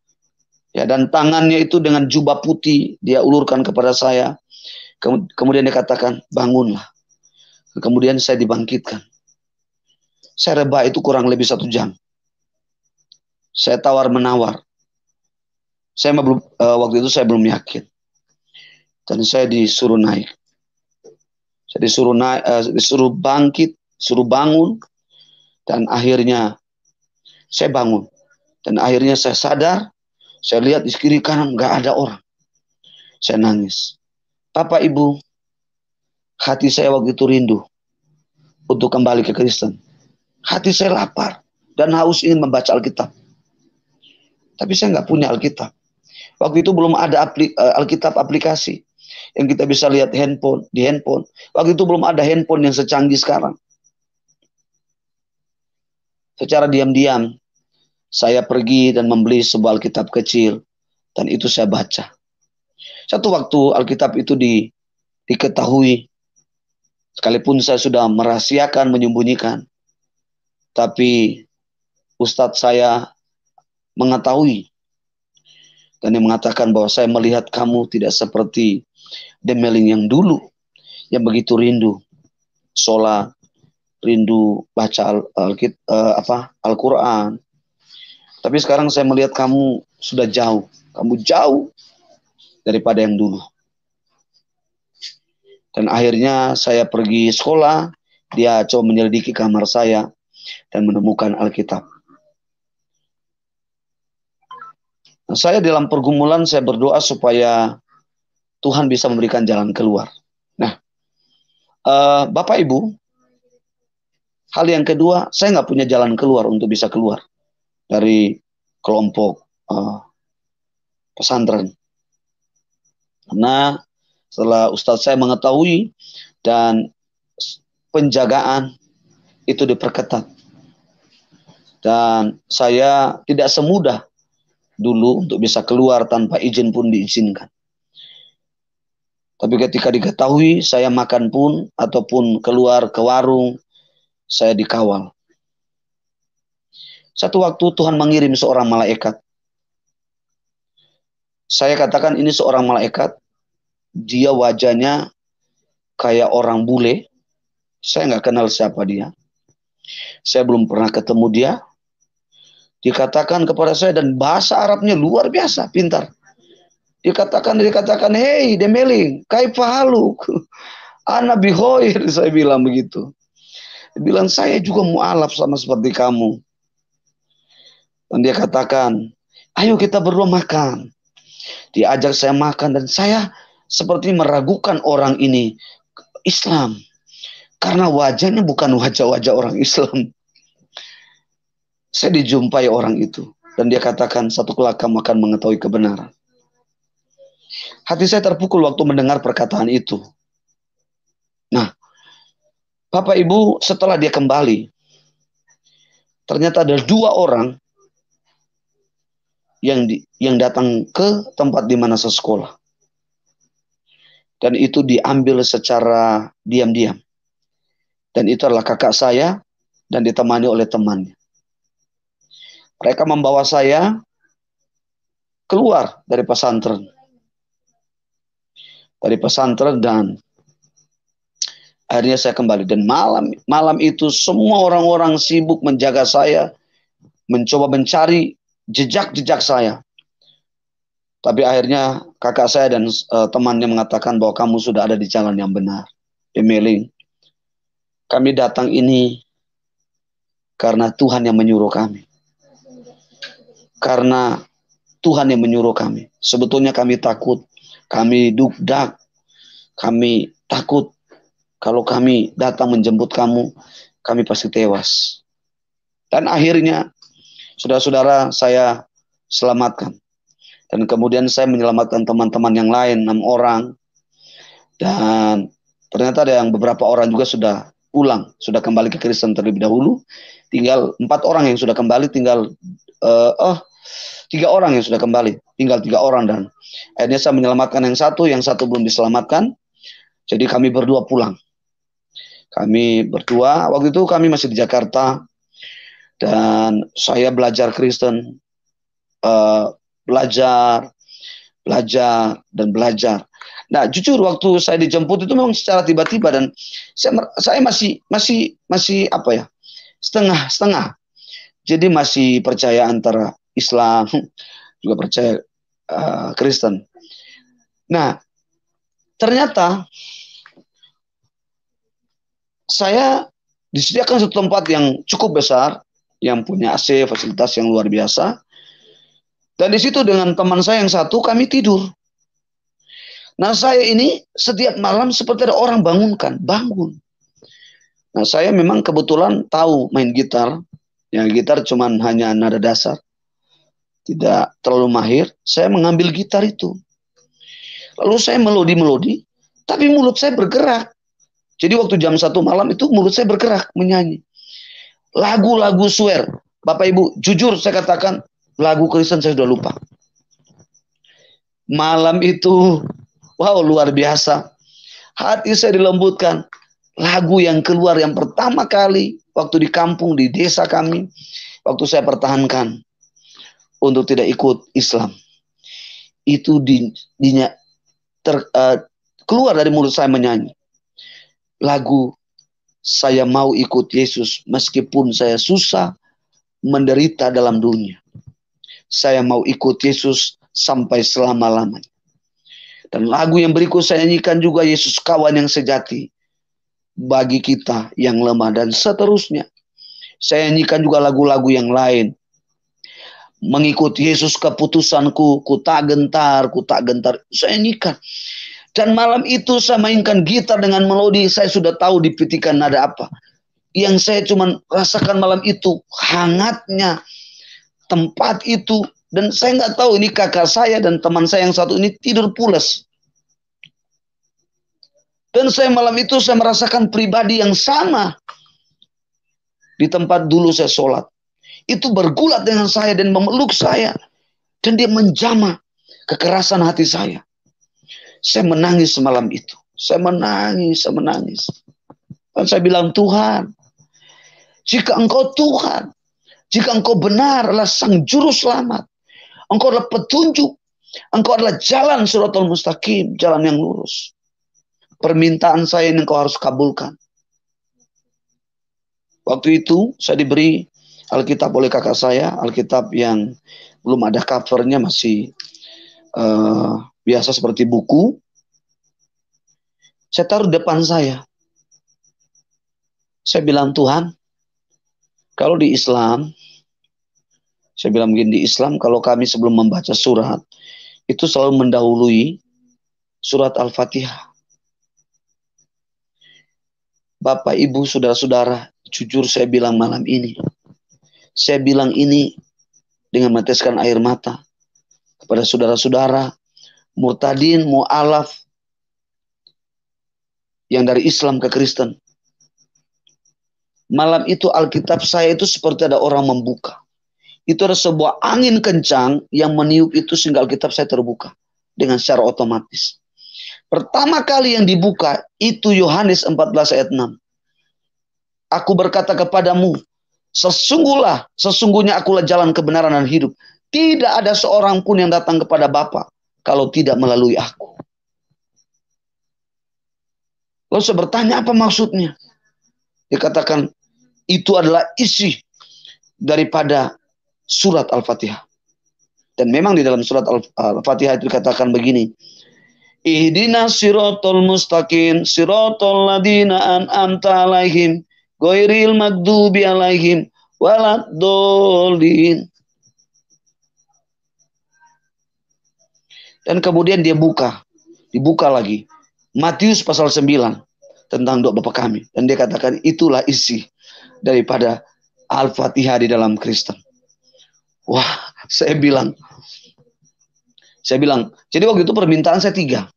Ya, dan tangannya itu dengan jubah putih dia ulurkan kepada saya. Kemudian dia katakan, bangunlah. Kemudian saya dibangkitkan. Saya rebah itu kurang lebih 1 jam. Saya tawar-menawar. Saya belum waktu itu saya belum yakin. Dan saya disuruh naik. Saya disuruh naik, disuruh bangkit, suruh bangun. Dan akhirnya saya bangun. Dan akhirnya saya sadar. Saya lihat di kiri kanan nggak ada orang. Saya nangis. Bapak Ibu, hati saya waktu itu rindu untuk kembali ke Kristen. Hati saya lapar dan haus ingin membaca Alkitab. Tapi saya nggak punya Alkitab. Waktu itu belum ada Alkitab aplikasi yang kita bisa lihat di handphone. Waktu itu belum ada handphone yang secanggih sekarang. Secara diam-diam saya pergi dan membeli sebuah Alkitab kecil dan itu saya baca. Satu waktu Alkitab itu diketahui, sekalipun saya sudah merahasiakan, menyembunyikan, tapi Ustadz saya mengetahui dan yang mengatakan bahwa saya melihat kamu tidak seperti Demeling yang dulu yang begitu rindu sholat, rindu baca Al-Quran. Tapi sekarang saya melihat kamu sudah jauh, kamu jauh daripada yang dulu. Dan akhirnya saya pergi sekolah, dia coba menyelidiki kamar saya dan menemukan Alkitab. Nah, saya dalam pergumulan saya berdoa supaya Tuhan bisa memberikan jalan keluar. Nah, Bapak Ibu, hal yang kedua, saya nggak punya jalan keluar untuk bisa keluar dari kelompok pesantren. Karena setelah Ustadz saya mengetahui dan penjagaan itu diperketat. Dan saya tidak semudah dulu untuk bisa keluar tanpa izin pun diizinkan. Tapi ketika diketahui saya makan pun ataupun keluar ke warung, saya dikawal. Satu waktu Tuhan mengirim seorang malaikat. Saya katakan ini seorang malaikat. Dia wajahnya kayak orang bule. Saya nggak kenal siapa dia. Saya belum pernah ketemu dia. Dikatakan kepada saya dan bahasa Arabnya luar biasa, pintar. Dikatakan, hei Demeling, kaifa haluk? Ana bihoir, saya bilang begitu. Dia bilang, saya juga mu'alaf sama seperti kamu. Dan dia katakan, ayo kita berdua makan. Dia ajak saya makan dan saya seperti meragukan orang ini Islam. Karena wajahnya bukan wajah-wajah orang Islam. Saya dijumpai orang itu. Dan dia katakan, satu kelak kamu akan mengetahui kebenaran. Hati saya terpukul waktu mendengar perkataan itu. Nah, Bapak Ibu, setelah dia kembali, ternyata ada 2 orang yang datang ke tempat di mana saya sekolah. Dan itu diambil secara diam-diam. Dan itu adalah kakak saya dan ditemani oleh temannya. Mereka membawa saya keluar dari pesantren. Dan akhirnya saya kembali. Dan malam itu semua orang-orang sibuk menjaga saya, mencoba mencari jejak-jejak saya. Tapi akhirnya kakak saya dan temannya mengatakan bahwa kamu sudah ada di jalan yang benar. Demeling, Kami datang ini karena Tuhan yang menyuruh kami. Karena Tuhan yang menyuruh kami. Sebetulnya kami takut, kami dugdak, kami takut kalau kami datang menjemput kamu, kami pasti tewas. Dan akhirnya, saudara-saudara, saya selamatkan. Dan kemudian saya menyelamatkan teman-teman yang lain, 6 orang. Dan ternyata ada yang beberapa orang juga sudah pulang, sudah kembali ke Kristen terlebih dahulu. Tinggal 4 orang yang sudah kembali, tinggal 3 orang yang sudah kembali, tinggal 3 orang. Dan akhirnya saya menyelamatkan yang satu belum diselamatkan. Jadi kami berdua pulang. Kami berdua, waktu itu kami masih di Jakarta. Dan saya belajar Kristen, belajar. Nah, jujur waktu saya dijemput itu memang secara tiba-tiba, dan saya masih apa ya, setengah. Jadi masih percaya antara Islam juga percaya Kristen. Nah, ternyata saya disediakan satu tempat yang cukup besar, yang punya AC, fasilitas yang luar biasa. Dan di situ dengan teman saya yang satu kami tidur. Nah, saya ini setiap malam seperti ada orang bangunkan, bangun. Nah, saya memang kebetulan tahu main gitar. Ya, gitar cuman hanya nada dasar. Tidak terlalu mahir. Saya mengambil gitar itu. Lalu saya melodi, tapi mulut saya bergerak. Jadi waktu jam 1 malam itu mulut saya bergerak menyanyi. Lagu-lagu swear. Bapak Ibu, jujur saya katakan, lagu Kristen saya sudah lupa. Malam itu, wow, luar biasa. Hati saya dilembutkan. Lagu yang keluar yang pertama kali waktu di kampung, di desa kami, waktu saya pertahankan untuk tidak ikut Islam. Itu keluar dari mulut saya menyanyi. Lagu, saya mau ikut Yesus meskipun saya susah, menderita dalam dunia. Saya mau ikut Yesus sampai selama-lamanya. Dan lagu yang berikut saya nyanyikan juga, Yesus kawan yang sejati bagi kita yang lemah, dan seterusnya. Saya nyanyikan juga lagu-lagu yang lain. Mengikuti Yesus keputusanku, ku tak gentar. Saya nyanyikan. Dan malam itu saya mainkan gitar dengan melodi, saya sudah tahu dipitikan nada apa. Yang saya cuma rasakan malam itu, hangatnya tempat itu. Dan saya nggak tahu, ini kakak saya dan teman saya yang satu ini tidur pulas. Dan saya malam itu saya merasakan pribadi yang sama. Di tempat dulu saya sholat. Itu bergulat dengan saya dan memeluk saya. Dan dia menjamah kekerasan hati saya. Saya menangis semalam itu. Saya menangis. Dan saya bilang, Tuhan, jika Engkau Tuhan, jika Engkau benar adalah Sang Juru Selamat, Engkau adalah petunjuk, Engkau adalah jalan Shiratal Mustaqim, jalan yang lurus. Permintaan saya ini Engkau harus kabulkan. Waktu itu saya diberi Alkitab oleh kakak saya, Alkitab yang belum ada covernya, masih biasa seperti buku. Saya taruh depan saya. Saya bilang, Tuhan, kalau di Islam, saya bilang begini, di Islam kalau kami sebelum membaca surat, itu selalu mendahului surat Al-Fatihah. Bapak, Ibu, saudara-saudara, jujur saya bilang malam ini. Saya bilang ini dengan meneteskan air mata kepada saudara-saudara, murtadin, mu'alaf, yang dari Islam ke Kristen. Malam itu Alkitab saya itu seperti ada orang membuka. Itu ada sebuah angin kencang yang meniup itu sehingga Alkitab saya terbuka dengan secara otomatis. Pertama kali yang dibuka itu Yohanes 14 ayat 6. Aku berkata kepadamu, sesungguhnya akulah jalan kebenaran dan hidup. Tidak ada seorang pun yang datang kepada Bapa kalau tidak melalui aku. Lalu saya bertanya, apa maksudnya? Dikatakan itu adalah isi daripada surat Al-Fatihah. Dan memang di dalam surat Al-Fatihah itu dikatakan begini. Ihdinas siratal mustaqim, siratal ladzina an'amta 'alaihim, ghairil maghdubi 'alaihim waladdallin. Dan kemudian dia dibuka lagi. Matius pasal 9 tentang doa Bapa kami. Dan dia katakan itulah isi daripada Al-Fatihah di dalam Kristen. Wah, saya bilang, jadi waktu itu permintaan saya 3,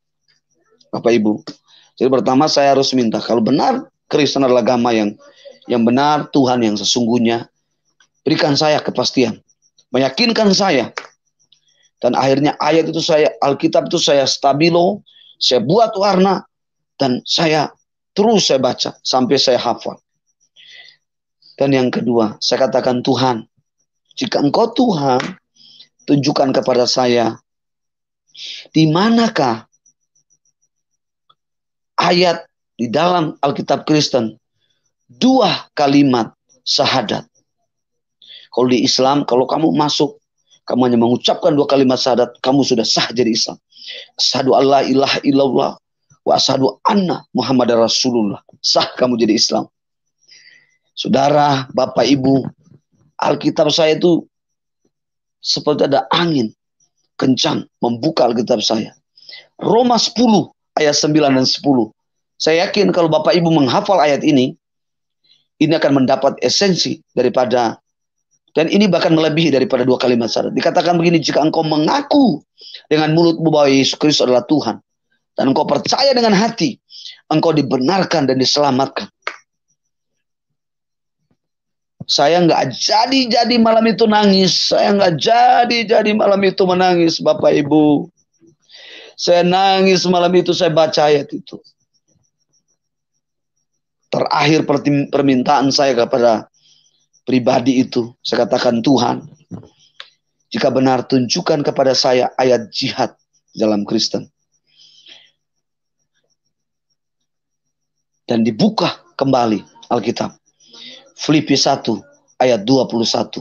Bapak Ibu. Jadi pertama saya harus minta, kalau benar Kristen adalah agama yang benar, Tuhan yang sesungguhnya, berikan saya kepastian, meyakinkan saya. Dan akhirnya ayat itu Alkitab itu saya stabilo, saya buat warna, dan saya baca sampai saya hafal. Dan yang kedua, saya katakan, Tuhan, jika Engkau Tuhan, tunjukkan kepada saya, di manakah ayat di dalam Alkitab Kristen 2 kalimat syahadat. Kalau di Islam, kalau kamu masuk, kamu hanya mengucapkan 2 kalimat syahadat, kamu sudah sah jadi Islam. Asyhadu alla ilaha illallah wa asyhadu anna Muhammadar Rasulullah. Sah kamu jadi Islam. Saudara, Bapak, Ibu, Alkitab saya itu seperti ada angin kencang membuka Alkitab saya. Roma 10 ayat 9 dan 10. Saya yakin kalau Bapak Ibu menghafal ayat ini akan mendapat esensi daripada, dan ini bahkan melebihi daripada 2 kalimat syahadat. Dikatakan begini, jika engkau mengaku dengan mulutmu bahwa Yesus Kristus adalah Tuhan, dan engkau percaya dengan hati, engkau dibenarkan dan diselamatkan. Saya nggak jadi malam itu nangis. Saya nggak jadi malam itu menangis, Bapak Ibu. Saya nangis malam itu, saya baca ayat itu. Terakhir permintaan saya kepada pribadi itu, saya katakan, Tuhan, jika benar tunjukkan kepada saya ayat jihad dalam Kristen. Dan dibuka kembali Alkitab. Filipi 1 ayat 21.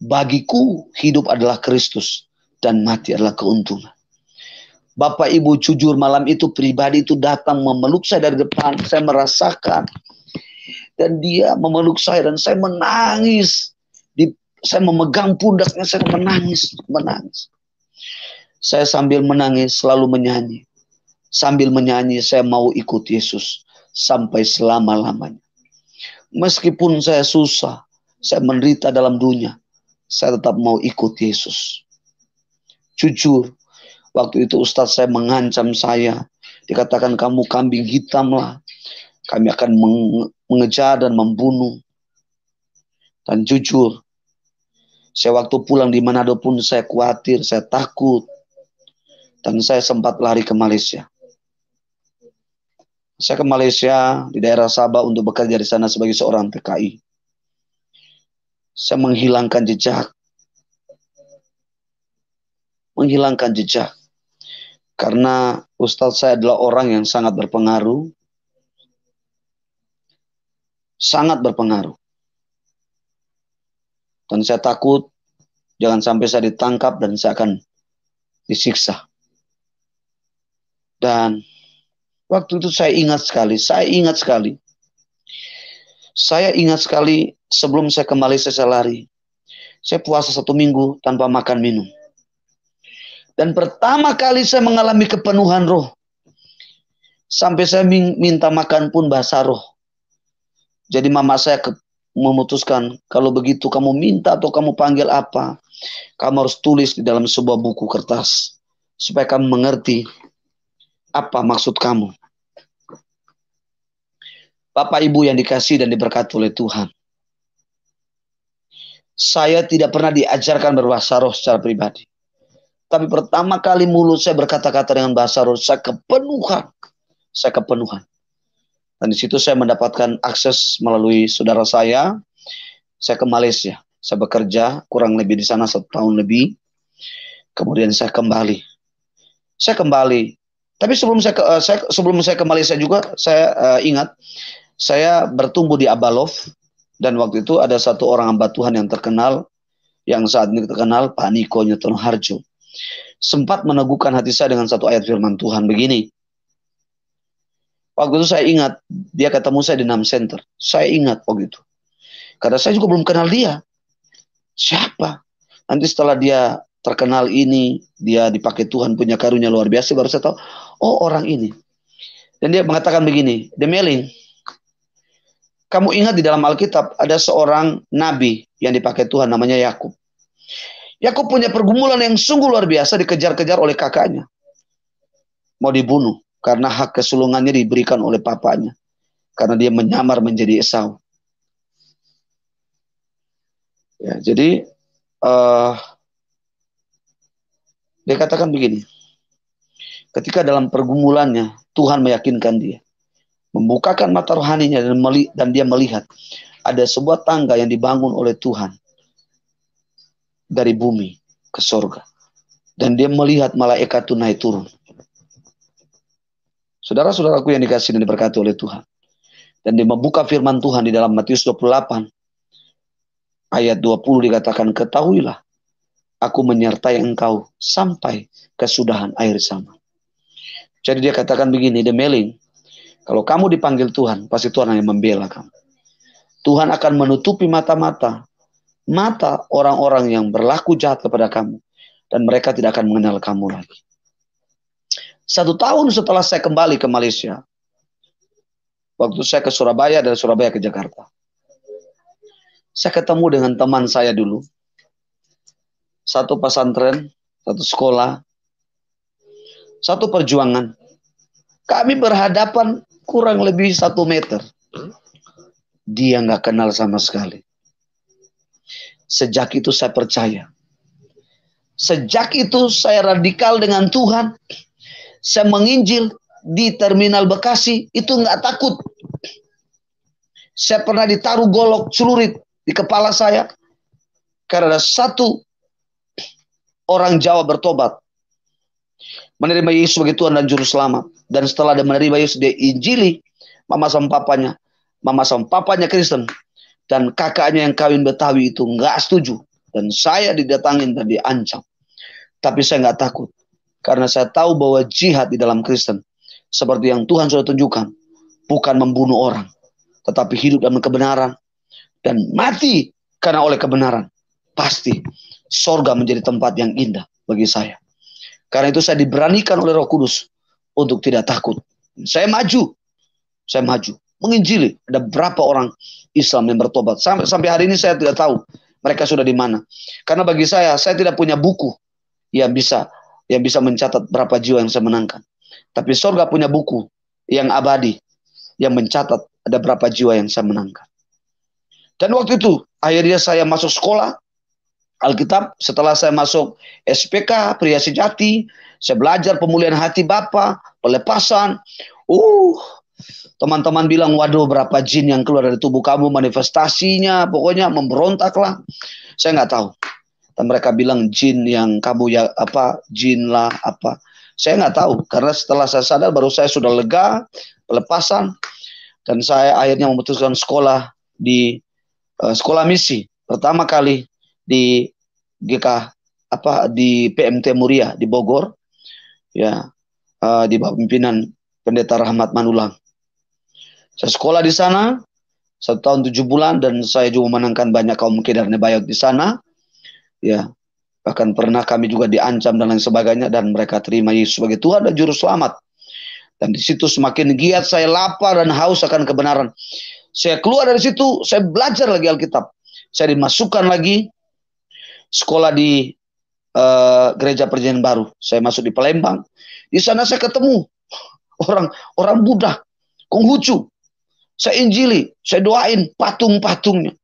Bagiku hidup adalah Kristus dan mati adalah keuntungan. Bapak Ibu, jujur malam itu pribadi itu datang memeluk saya dari depan. Saya merasakan. Dan dia memeluk saya dan saya menangis. Saya memegang pundaknya, saya menangis. Saya sambil menangis selalu menyanyi. Sambil menyanyi saya mau ikut Yesus sampai selama-lamanya. Meskipun saya susah, saya menderita dalam dunia, saya tetap mau ikut Yesus. Jujur, waktu itu Ustadz saya mengancam saya. Dikatakan kamu kambing hitam lah. Kami akan mengejar dan membunuh. Dan jujur, saya waktu pulang di Manado pun saya khawatir, saya takut. Dan saya sempat lari ke Malaysia. Saya ke Malaysia di daerah Sabah untuk bekerja di sana sebagai seorang TKI. Saya menghilangkan jejak. Karena Ustadz saya adalah orang yang sangat berpengaruh. Dan saya takut jangan sampai saya ditangkap dan saya akan disiksa. Dan waktu itu saya ingat sekali sebelum saya ke Malaysia saya lari. Saya puasa 1 minggu tanpa makan minum. Dan pertama kali saya mengalami kepenuhan roh. Sampai saya minta makan pun bahasa roh. Jadi mama saya memutuskan, kalau begitu kamu minta atau kamu panggil apa, kamu harus tulis di dalam sebuah buku kertas. Supaya kamu mengerti apa maksud kamu. Bapak Ibu yang dikasihi dan diberkati oleh Tuhan. Saya tidak pernah diajarkan berbahasa roh secara pribadi. Tapi pertama kali mulut saya berkata-kata dengan bahasa roh, saya kepenuhan. Dan di situ saya mendapatkan akses melalui saudara saya. Saya ke Malaysia. Saya bekerja kurang lebih di sana 1 tahun lebih. Kemudian saya kembali. Tapi sebelum saya ke Malaysia juga, saya ingat saya bertumbuh di Abalov, dan waktu itu ada satu orang hamba Tuhan yang terkenal, yang saat ini terkenal, Pak Niko Newton Harjo. sempat meneguhkan hati saya dengan satu ayat firman Tuhan begini. Waktu itu saya ingat, dia ketemu saya di Nam Center. Saya ingat waktu itu. Karena saya juga belum kenal dia. Siapa? Nanti setelah dia terkenal ini, dia dipakai Tuhan, punya karunia luar biasa, baru saya tahu, oh orang ini. Dan dia mengatakan begini, Demeling, kamu ingat di dalam Alkitab ada seorang nabi yang dipakai Tuhan, namanya Yakub. Yakub punya pergumulan yang sungguh luar biasa, dikejar-kejar oleh kakaknya. Mau dibunuh. Karena hak kesulungannya diberikan oleh papanya. Karena dia menyamar menjadi Esau. Ya, jadi dia katakan begini. Ketika dalam pergumulannya Tuhan meyakinkan dia, membukakan mata rohaninya dan dia melihat ada sebuah tangga yang dibangun oleh Tuhan dari bumi ke sorga. Dan dia melihat malaikat itu naik turun. Saudara-saudaraku yang dikasihi dan diberkati oleh Tuhan. Dan dia membuka firman Tuhan di dalam Matius 28 ayat 20 dikatakan, ketahuilah aku menyertai engkau sampai kesudahan akhir zaman. Jadi dia katakan begini, Demeling, kalau kamu dipanggil Tuhan, pasti Tuhan yang membela kamu. Tuhan akan menutupi mata orang-orang yang berlaku jahat kepada kamu. Dan mereka tidak akan mengenal kamu lagi. 1 tahun setelah saya kembali ke Malaysia, waktu saya ke Surabaya, dari Surabaya ke Jakarta, saya ketemu dengan teman saya dulu. Satu pesantren, satu sekolah, satu perjuangan. Kami berhadapan kurang lebih 1 meter. Dia nggak kenal sama sekali. Sejak itu saya percaya. Sejak itu saya radikal dengan Tuhan. Saya menginjil di Terminal Bekasi, itu nggak takut. Saya pernah ditaruh golok celurit di kepala saya. Karena ada satu orang Jawa bertobat. Menerima Yesus sebagai Tuhan dan Juru Selamat. Dan setelah dia menerima Yesus, dia injili mama sama papanya. Mama sama papanya Kristen. Dan kakaknya yang kawin Betawi itu nggak setuju. Dan saya didatangin dan diancam. Tapi saya nggak takut. Karena saya tahu bahwa jihad di dalam Kristen, seperti yang Tuhan sudah tunjukkan, bukan membunuh orang, tetapi hidup dalam kebenaran, dan mati karena oleh kebenaran. Pasti sorga menjadi tempat yang indah bagi saya. Karena itu saya diberanikan oleh Roh Kudus untuk tidak takut. Saya maju, menginjili. Ada berapa orang Islam yang bertobat. Sampai hari ini saya tidak tahu mereka sudah di mana. Karena bagi saya tidak punya buku yang bisa mencatat berapa jiwa yang saya menangkan. Tapi sorga punya buku yang abadi, yang mencatat ada berapa jiwa yang saya menangkan. Dan waktu itu, akhirnya saya masuk sekolah Alkitab. Setelah saya masuk SPK, Pria Sejati, saya belajar pemulihan hati Bapa, pelepasan. Teman-teman bilang, waduh berapa jin yang keluar dari tubuh kamu, manifestasinya, pokoknya memberontaklah. Saya nggak tahu. Dan mereka bilang jin yang kamu jin lah apa. Saya nggak tahu, karena setelah saya sadar baru saya sudah lega, pelepasan, dan saya akhirnya memutuskan sekolah di sekolah misi pertama kali di di PMT Muria di Bogor, ya, di bawah pimpinan Pendeta Rahmat Manulang. Saya sekolah di sana 1 tahun 7 bulan dan saya juga memenangkan banyak kaum Kedar Nebayot di sana. Ya, bahkan pernah kami juga diancam dan lain sebagainya, dan mereka terima Yesus sebagai Tuhan dan Juru Selamat. Dan di situ semakin giat saya, lapar dan haus akan kebenaran. Saya keluar dari situ, saya belajar lagi Alkitab. Saya dimasukkan lagi sekolah di Gereja Perjanjian Baru. Saya masuk di Palembang. Di sana saya ketemu orang Buddha, Konghucu. Saya injili, saya doain patung-patungnya,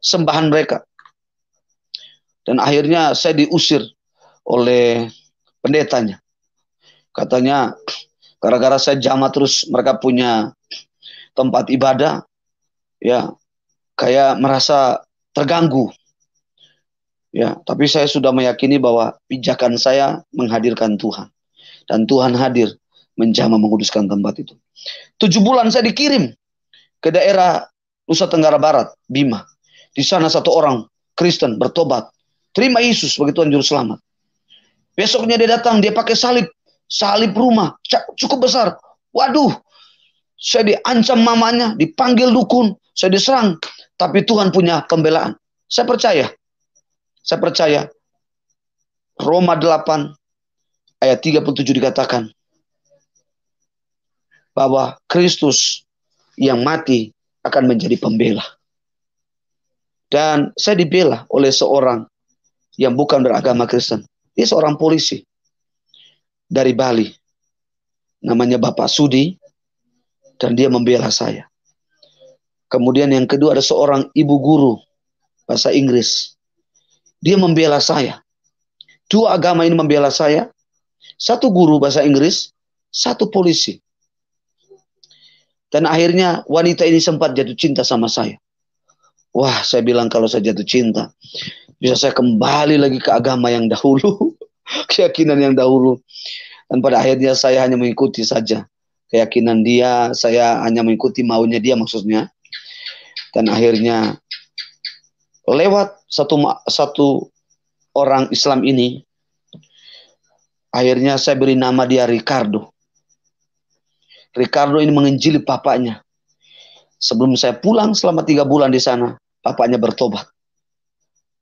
sembahan mereka. Dan akhirnya saya diusir oleh pendetanya. Katanya, gara-gara saya jamaah terus mereka punya tempat ibadah, ya, kayak merasa terganggu. Ya, tapi saya sudah meyakini bahwa pijakan saya menghadirkan Tuhan. Dan Tuhan hadir menjamah menguduskan tempat itu. 7 bulan saya dikirim ke daerah Nusa Tenggara Barat, Bima. Di sana satu orang Kristen bertobat, terima Yesus sebagai Tuhan Juru Selamat. Besoknya dia datang, dia pakai salib. Salib rumah, cukup besar. Waduh, saya diancam mamanya, dipanggil dukun, saya diserang. Tapi Tuhan punya pembelaan. Saya percaya. Roma 8 ayat 37 dikatakan bahwa Kristus yang mati akan menjadi pembela. Dan saya dibela oleh seorang yang bukan beragama Kristen. Dia seorang polisi dari Bali. Namanya Bapak Sudi. Dan dia membela saya. Kemudian yang kedua ada seorang ibu guru bahasa Inggris. Dia membela saya. Dua agama ini membela saya. Satu guru bahasa Inggris, satu polisi. Dan akhirnya wanita ini sempat jatuh cinta sama saya. Wah, saya bilang kalau saya jatuh cinta, bisa saya kembali lagi ke agama yang dahulu. Keyakinan yang dahulu. Dan pada akhirnya saya hanya mengikuti saja keyakinan dia, saya hanya mengikuti maunya dia maksudnya. Dan akhirnya lewat satu orang Islam ini, akhirnya saya beri nama dia Ricardo. Ricardo ini menginjili papanya. Sebelum saya pulang selama 3 bulan di sana, papanya bertobat.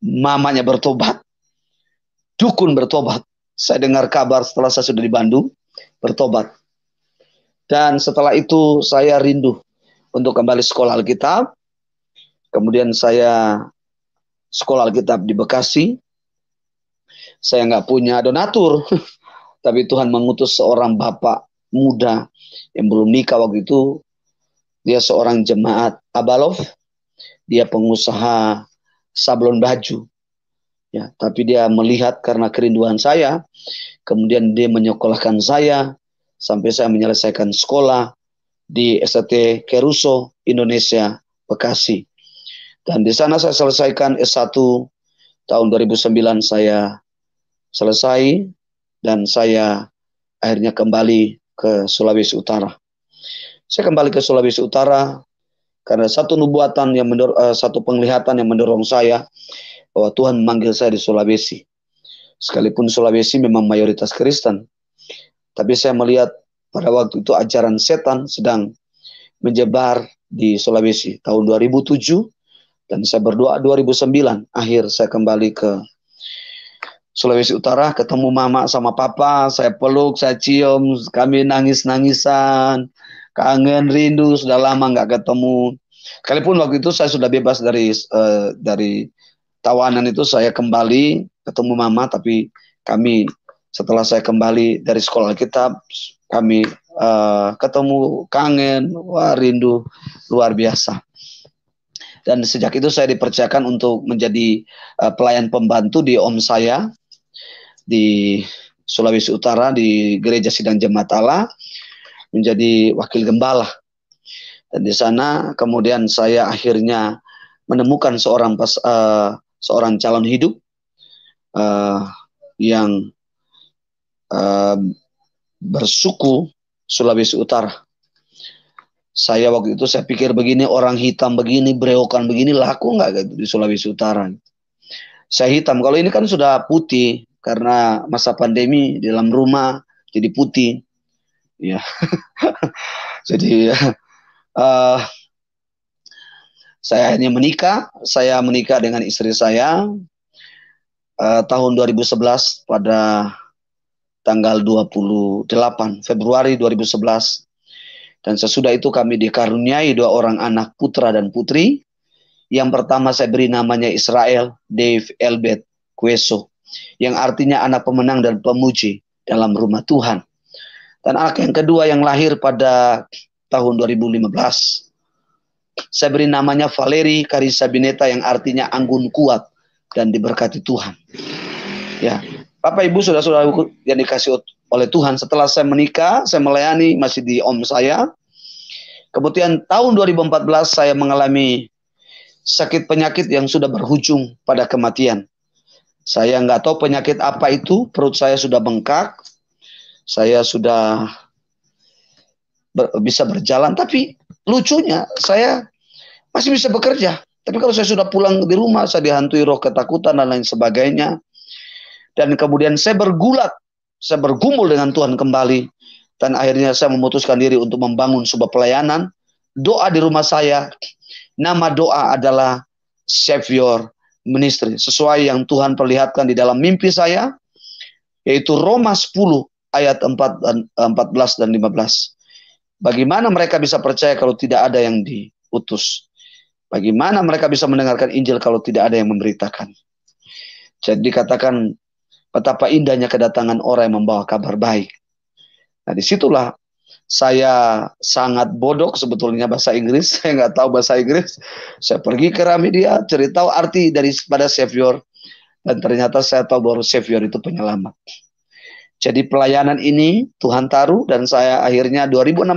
Mamanya bertobat. Dukun bertobat. Saya dengar kabar setelah saya sudah di Bandung, bertobat. Dan setelah itu saya rindu untuk kembali sekolah Alkitab. Kemudian saya sekolah Alkitab di Bekasi. Saya nggak punya donatur. Tapi Tuhan mengutus seorang bapak muda yang belum nikah waktu itu. Dia seorang jemaat Abalov. Dia pengusaha sablon baju. Ya, tapi dia melihat karena kerinduan saya. Kemudian dia menyekolahkan saya. Sampai saya menyelesaikan sekolah di ST Keruso, Indonesia, Bekasi. Dan di sana saya selesaikan S1 tahun 2009 saya selesai. Dan saya akhirnya kembali ke Sulawesi Utara. Saya kembali ke Sulawesi Utara karena satu nubuatan yang satu penglihatan yang mendorong saya bahwa Tuhan memanggil saya di Sulawesi. Sekalipun Sulawesi memang mayoritas Kristen, tapi saya melihat pada waktu itu ajaran setan sedang menyebar di Sulawesi tahun 2007 dan saya berdoa 2009 akhir saya kembali ke Sulawesi Utara, ketemu mama sama papa, saya peluk, saya cium, kami nangis-nangisan, kangen, rindu, sudah lama nggak ketemu. Sekalipun waktu itu saya sudah bebas dari tawanan itu, saya kembali ketemu mama, tapi kami setelah saya kembali dari sekolah Alkitab, kami ketemu, kangen, wah rindu luar biasa. Dan sejak itu saya dipercayakan untuk menjadi pelayan pembantu di om saya di Sulawesi Utara di Gereja Sidang Jemaat Allah, menjadi wakil gembala. Dan di sana kemudian saya akhirnya menemukan seorang calon hidup yang bersuku Sulawesi Utara. Saya waktu itu saya pikir begini, orang hitam begini, brewokan begini, laku nggak gitu di Sulawesi Utara. Saya hitam, kalau ini kan sudah putih karena masa pandemi di dalam rumah jadi putih. Ya, jadi saya akhirnya menikah. Saya menikah dengan istri saya tahun 2011 pada tanggal 28 Februari 2011. Dan sesudah itu kami dikaruniai 2 orang anak putra dan putri. Yang pertama saya beri namanya Israel Dave Elbet Kueso, yang artinya anak pemenang dan pemuji dalam rumah Tuhan. Dan anak yang kedua yang lahir pada tahun 2015, saya beri namanya Valeri Karisa Bineta, yang artinya anggun kuat dan diberkati Tuhan. Ya, Bapak Ibu saudara-saudara yang dikasih oleh Tuhan, setelah saya menikah, saya melayani masih di om saya. Kemudian tahun 2014 saya mengalami sakit penyakit yang sudah berujung pada kematian. Saya nggak tahu penyakit apa itu, perut saya sudah bengkak, saya sudah bisa berjalan, tapi lucunya saya masih bisa bekerja. Tapi kalau saya sudah pulang di rumah, saya dihantui roh ketakutan dan lain sebagainya. Dan kemudian saya bergumul dengan Tuhan kembali. Dan akhirnya saya memutuskan diri untuk membangun sebuah pelayanan. Doa di rumah saya, nama doa adalah Savior Ministry. Sesuai yang Tuhan perlihatkan di dalam mimpi saya, yaitu Roma 10 ayat 14 dan 15. Bagaimana mereka bisa percaya kalau tidak ada yang diutus? Bagaimana mereka bisa mendengarkan Injil kalau tidak ada yang memberitakan? Jadi dikatakan betapa indahnya kedatangan orang yang membawa kabar baik. Nah, disitulah saya sangat bodoh sebetulnya bahasa Inggris. Saya nggak tahu bahasa Inggris. Saya pergi ke Gramedia, cerita arti daripada Savior. Dan ternyata saya tahu bahwa Savior itu penyelamat. Jadi pelayanan ini Tuhan taruh, dan saya akhirnya 2016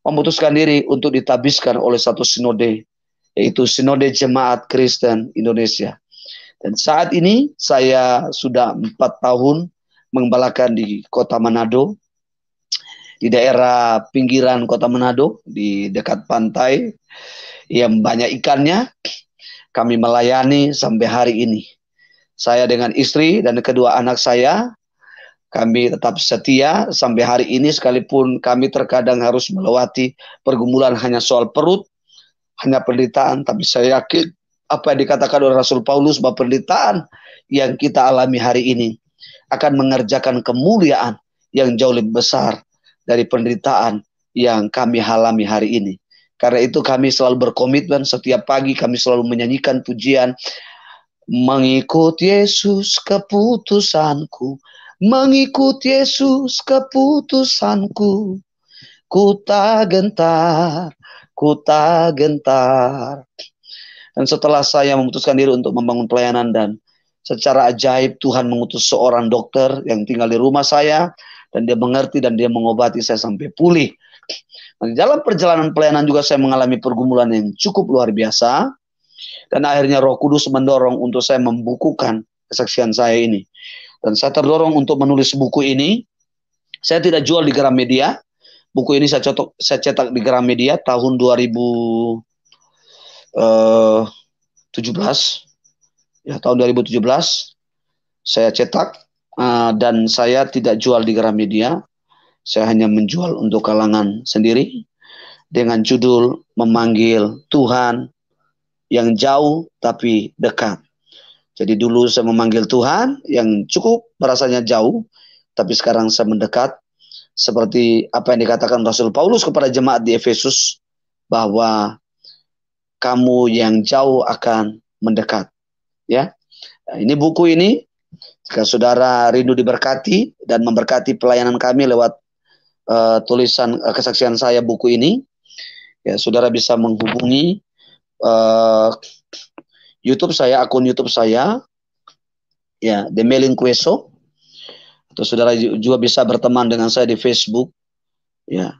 memutuskan diri untuk ditabiskan oleh satu sinode, yaitu Sinode Jemaat Kristen Indonesia. Dan saat ini saya sudah 4 tahun mengembalakan di kota Manado, di daerah pinggiran kota Manado, di dekat pantai yang banyak ikannya. Kami melayani sampai hari ini. Saya dengan istri dan kedua anak saya, kami tetap setia sampai hari ini, sekalipun kami terkadang harus melewati pergumulan hanya soal perut, hanya penderitaan. Tapi saya yakin apa yang dikatakan oleh Rasul Paulus, bahwa penderitaan yang kita alami hari ini akan mengerjakan kemuliaan yang jauh lebih besar dari penderitaan yang kami alami hari ini. Karena itu kami selalu berkomitmen, setiap pagi kami selalu menyanyikan pujian, mengikut Yesus keputusanku, mengikut Yesus keputusanku, ku tak gentar, ku tak gentar. Dan setelah saya memutuskan diri untuk membangun pelayanan, dan secara ajaib Tuhan mengutus seorang dokter yang tinggal di rumah saya, dan dia mengerti dan dia mengobati saya sampai pulih. Nah, dalam perjalanan pelayanan juga saya mengalami pergumulan yang cukup luar biasa. Dan akhirnya Roh Kudus mendorong untuk saya membukukan kesaksian saya ini. Dan saya terdorong untuk menulis buku ini. Saya tidak jual di Gramedia. Buku ini saya cetak di Gramedia tahun 2017. Ya, tahun 2017 saya cetak, dan saya tidak jual di Gramedia. Saya hanya menjual untuk kalangan sendiri dengan judul Memanggil Tuhan yang jauh tapi dekat. Jadi dulu saya memanggil Tuhan yang cukup rasanya jauh, tapi sekarang saya mendekat, seperti apa yang dikatakan Rasul Paulus kepada jemaat di Efesus, bahwa kamu yang jauh akan mendekat. Ya, nah, ini buku ini, jika saudara rindu diberkati dan memberkati pelayanan kami lewat tulisan kesaksian saya buku ini, ya saudara bisa menghubungi YouTube saya, akun YouTube saya, ya, Demeling Kueso. Atau saudara juga bisa berteman dengan saya di Facebook, ya.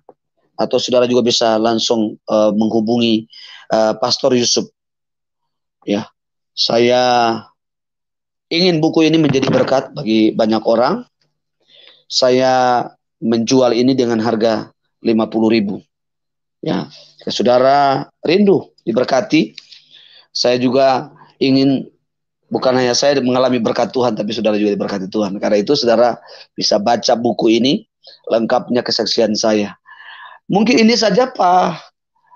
Atau saudara juga bisa langsung menghubungi Pastor Yusuf. Ya, saya ingin buku ini menjadi berkat bagi banyak orang. Saya menjual ini dengan harga 50.000. Ya, saudara rindu diberkati, saya juga ingin bukan hanya saya mengalami berkat Tuhan, tapi saudara juga diberkati Tuhan. Karena itu saudara bisa baca buku ini, lengkapnya kesaksian saya. Mungkin ini saja Pak,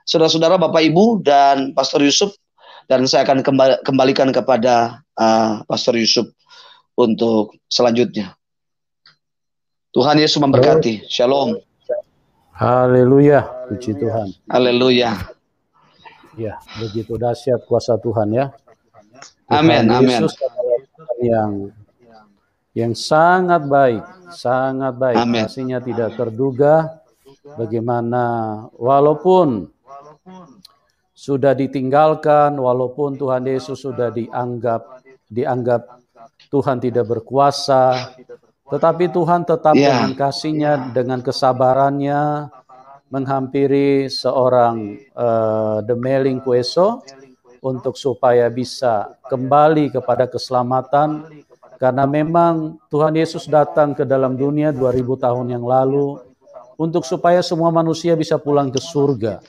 saudara-saudara, Bapak Ibu dan Pastor Yusuf, dan saya akan kembalikan kepada Pastor Yusuf untuk selanjutnya. Tuhan Yesus memberkati. Shalom. Haleluya, puji Tuhan. Haleluya. Ya, begitu dahsyat kuasa Tuhan ya. Amin, amin. Yesus yang sangat baik, sangat baik. Amin. Kasihnya tidak terduga. Bagaimana walaupun sudah ditinggalkan, walaupun Tuhan Yesus sudah dianggap Tuhan tidak berkuasa, tetapi Tuhan tetap dengan kasihnya, dengan kesabarannya menghampiri seorang Demeling Kueso untuk supaya bisa kembali kepada keselamatan, karena memang Tuhan Yesus datang ke dalam dunia 2000 tahun yang lalu untuk supaya semua manusia bisa pulang ke surga.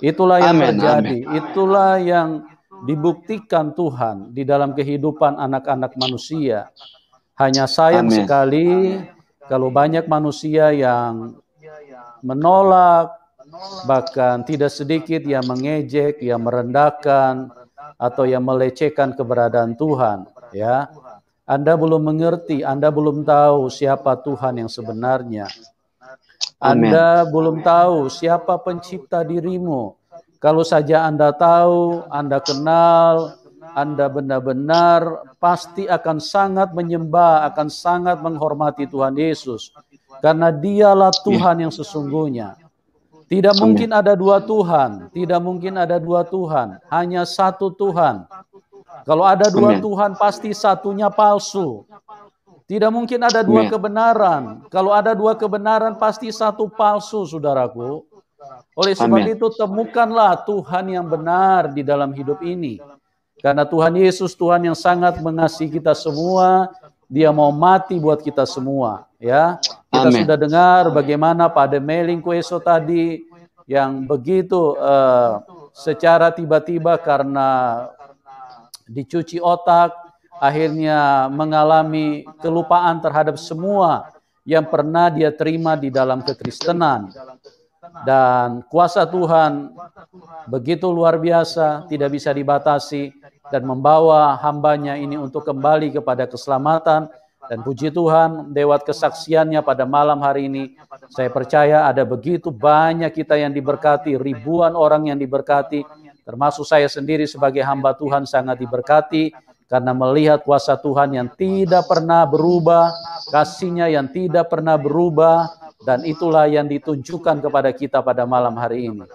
Itulah yang terjadi, itulah yang dibuktikan Tuhan di dalam kehidupan anak-anak manusia. Hanya sayang Amin. sekali kalau banyak manusia yang menolak, bahkan tidak sedikit yang mengejek, yang merendahkan, atau yang melecehkan keberadaan Tuhan. Ya, Anda belum mengerti, Anda belum tahu siapa Tuhan yang sebenarnya. Amin. Anda belum tahu siapa pencipta dirimu. Kalau saja Anda tahu, Anda kenal, Anda benar-benar pasti akan sangat menyembah, akan sangat menghormati Tuhan Yesus. Karena dialah Tuhan yang sesungguhnya. Tidak mungkin ada dua Tuhan, tidak mungkin ada dua Tuhan, hanya satu Tuhan. Kalau ada dua Tuhan, pasti satunya palsu. Tidak mungkin ada dua kebenaran. Kalau ada dua kebenaran, pasti satu palsu, saudaraku. Oleh sebab itu, temukanlah Tuhan yang benar di dalam hidup ini. Karena Tuhan Yesus, Tuhan yang sangat mengasihi kita semua, Dia mau mati buat kita semua. Ya, kita sudah dengar bagaimana Pak Meling Kueso tadi yang begitu secara tiba-tiba karena dicuci otak, akhirnya mengalami kelupaan terhadap semua yang pernah dia terima di dalam kekristenan. Dan kuasa Tuhan begitu luar biasa, tidak bisa dibatasi, dan membawa hambanya ini untuk kembali kepada keselamatan. Dan puji Tuhan, lewat kesaksiannya pada malam hari ini, saya percaya ada begitu banyak kita yang diberkati, ribuan orang yang diberkati, termasuk saya sendiri sebagai hamba Tuhan sangat diberkati, karena melihat kuasa Tuhan yang tidak pernah berubah, kasih-Nya yang tidak pernah berubah, dan itulah yang ditunjukkan kepada kita pada malam hari ini.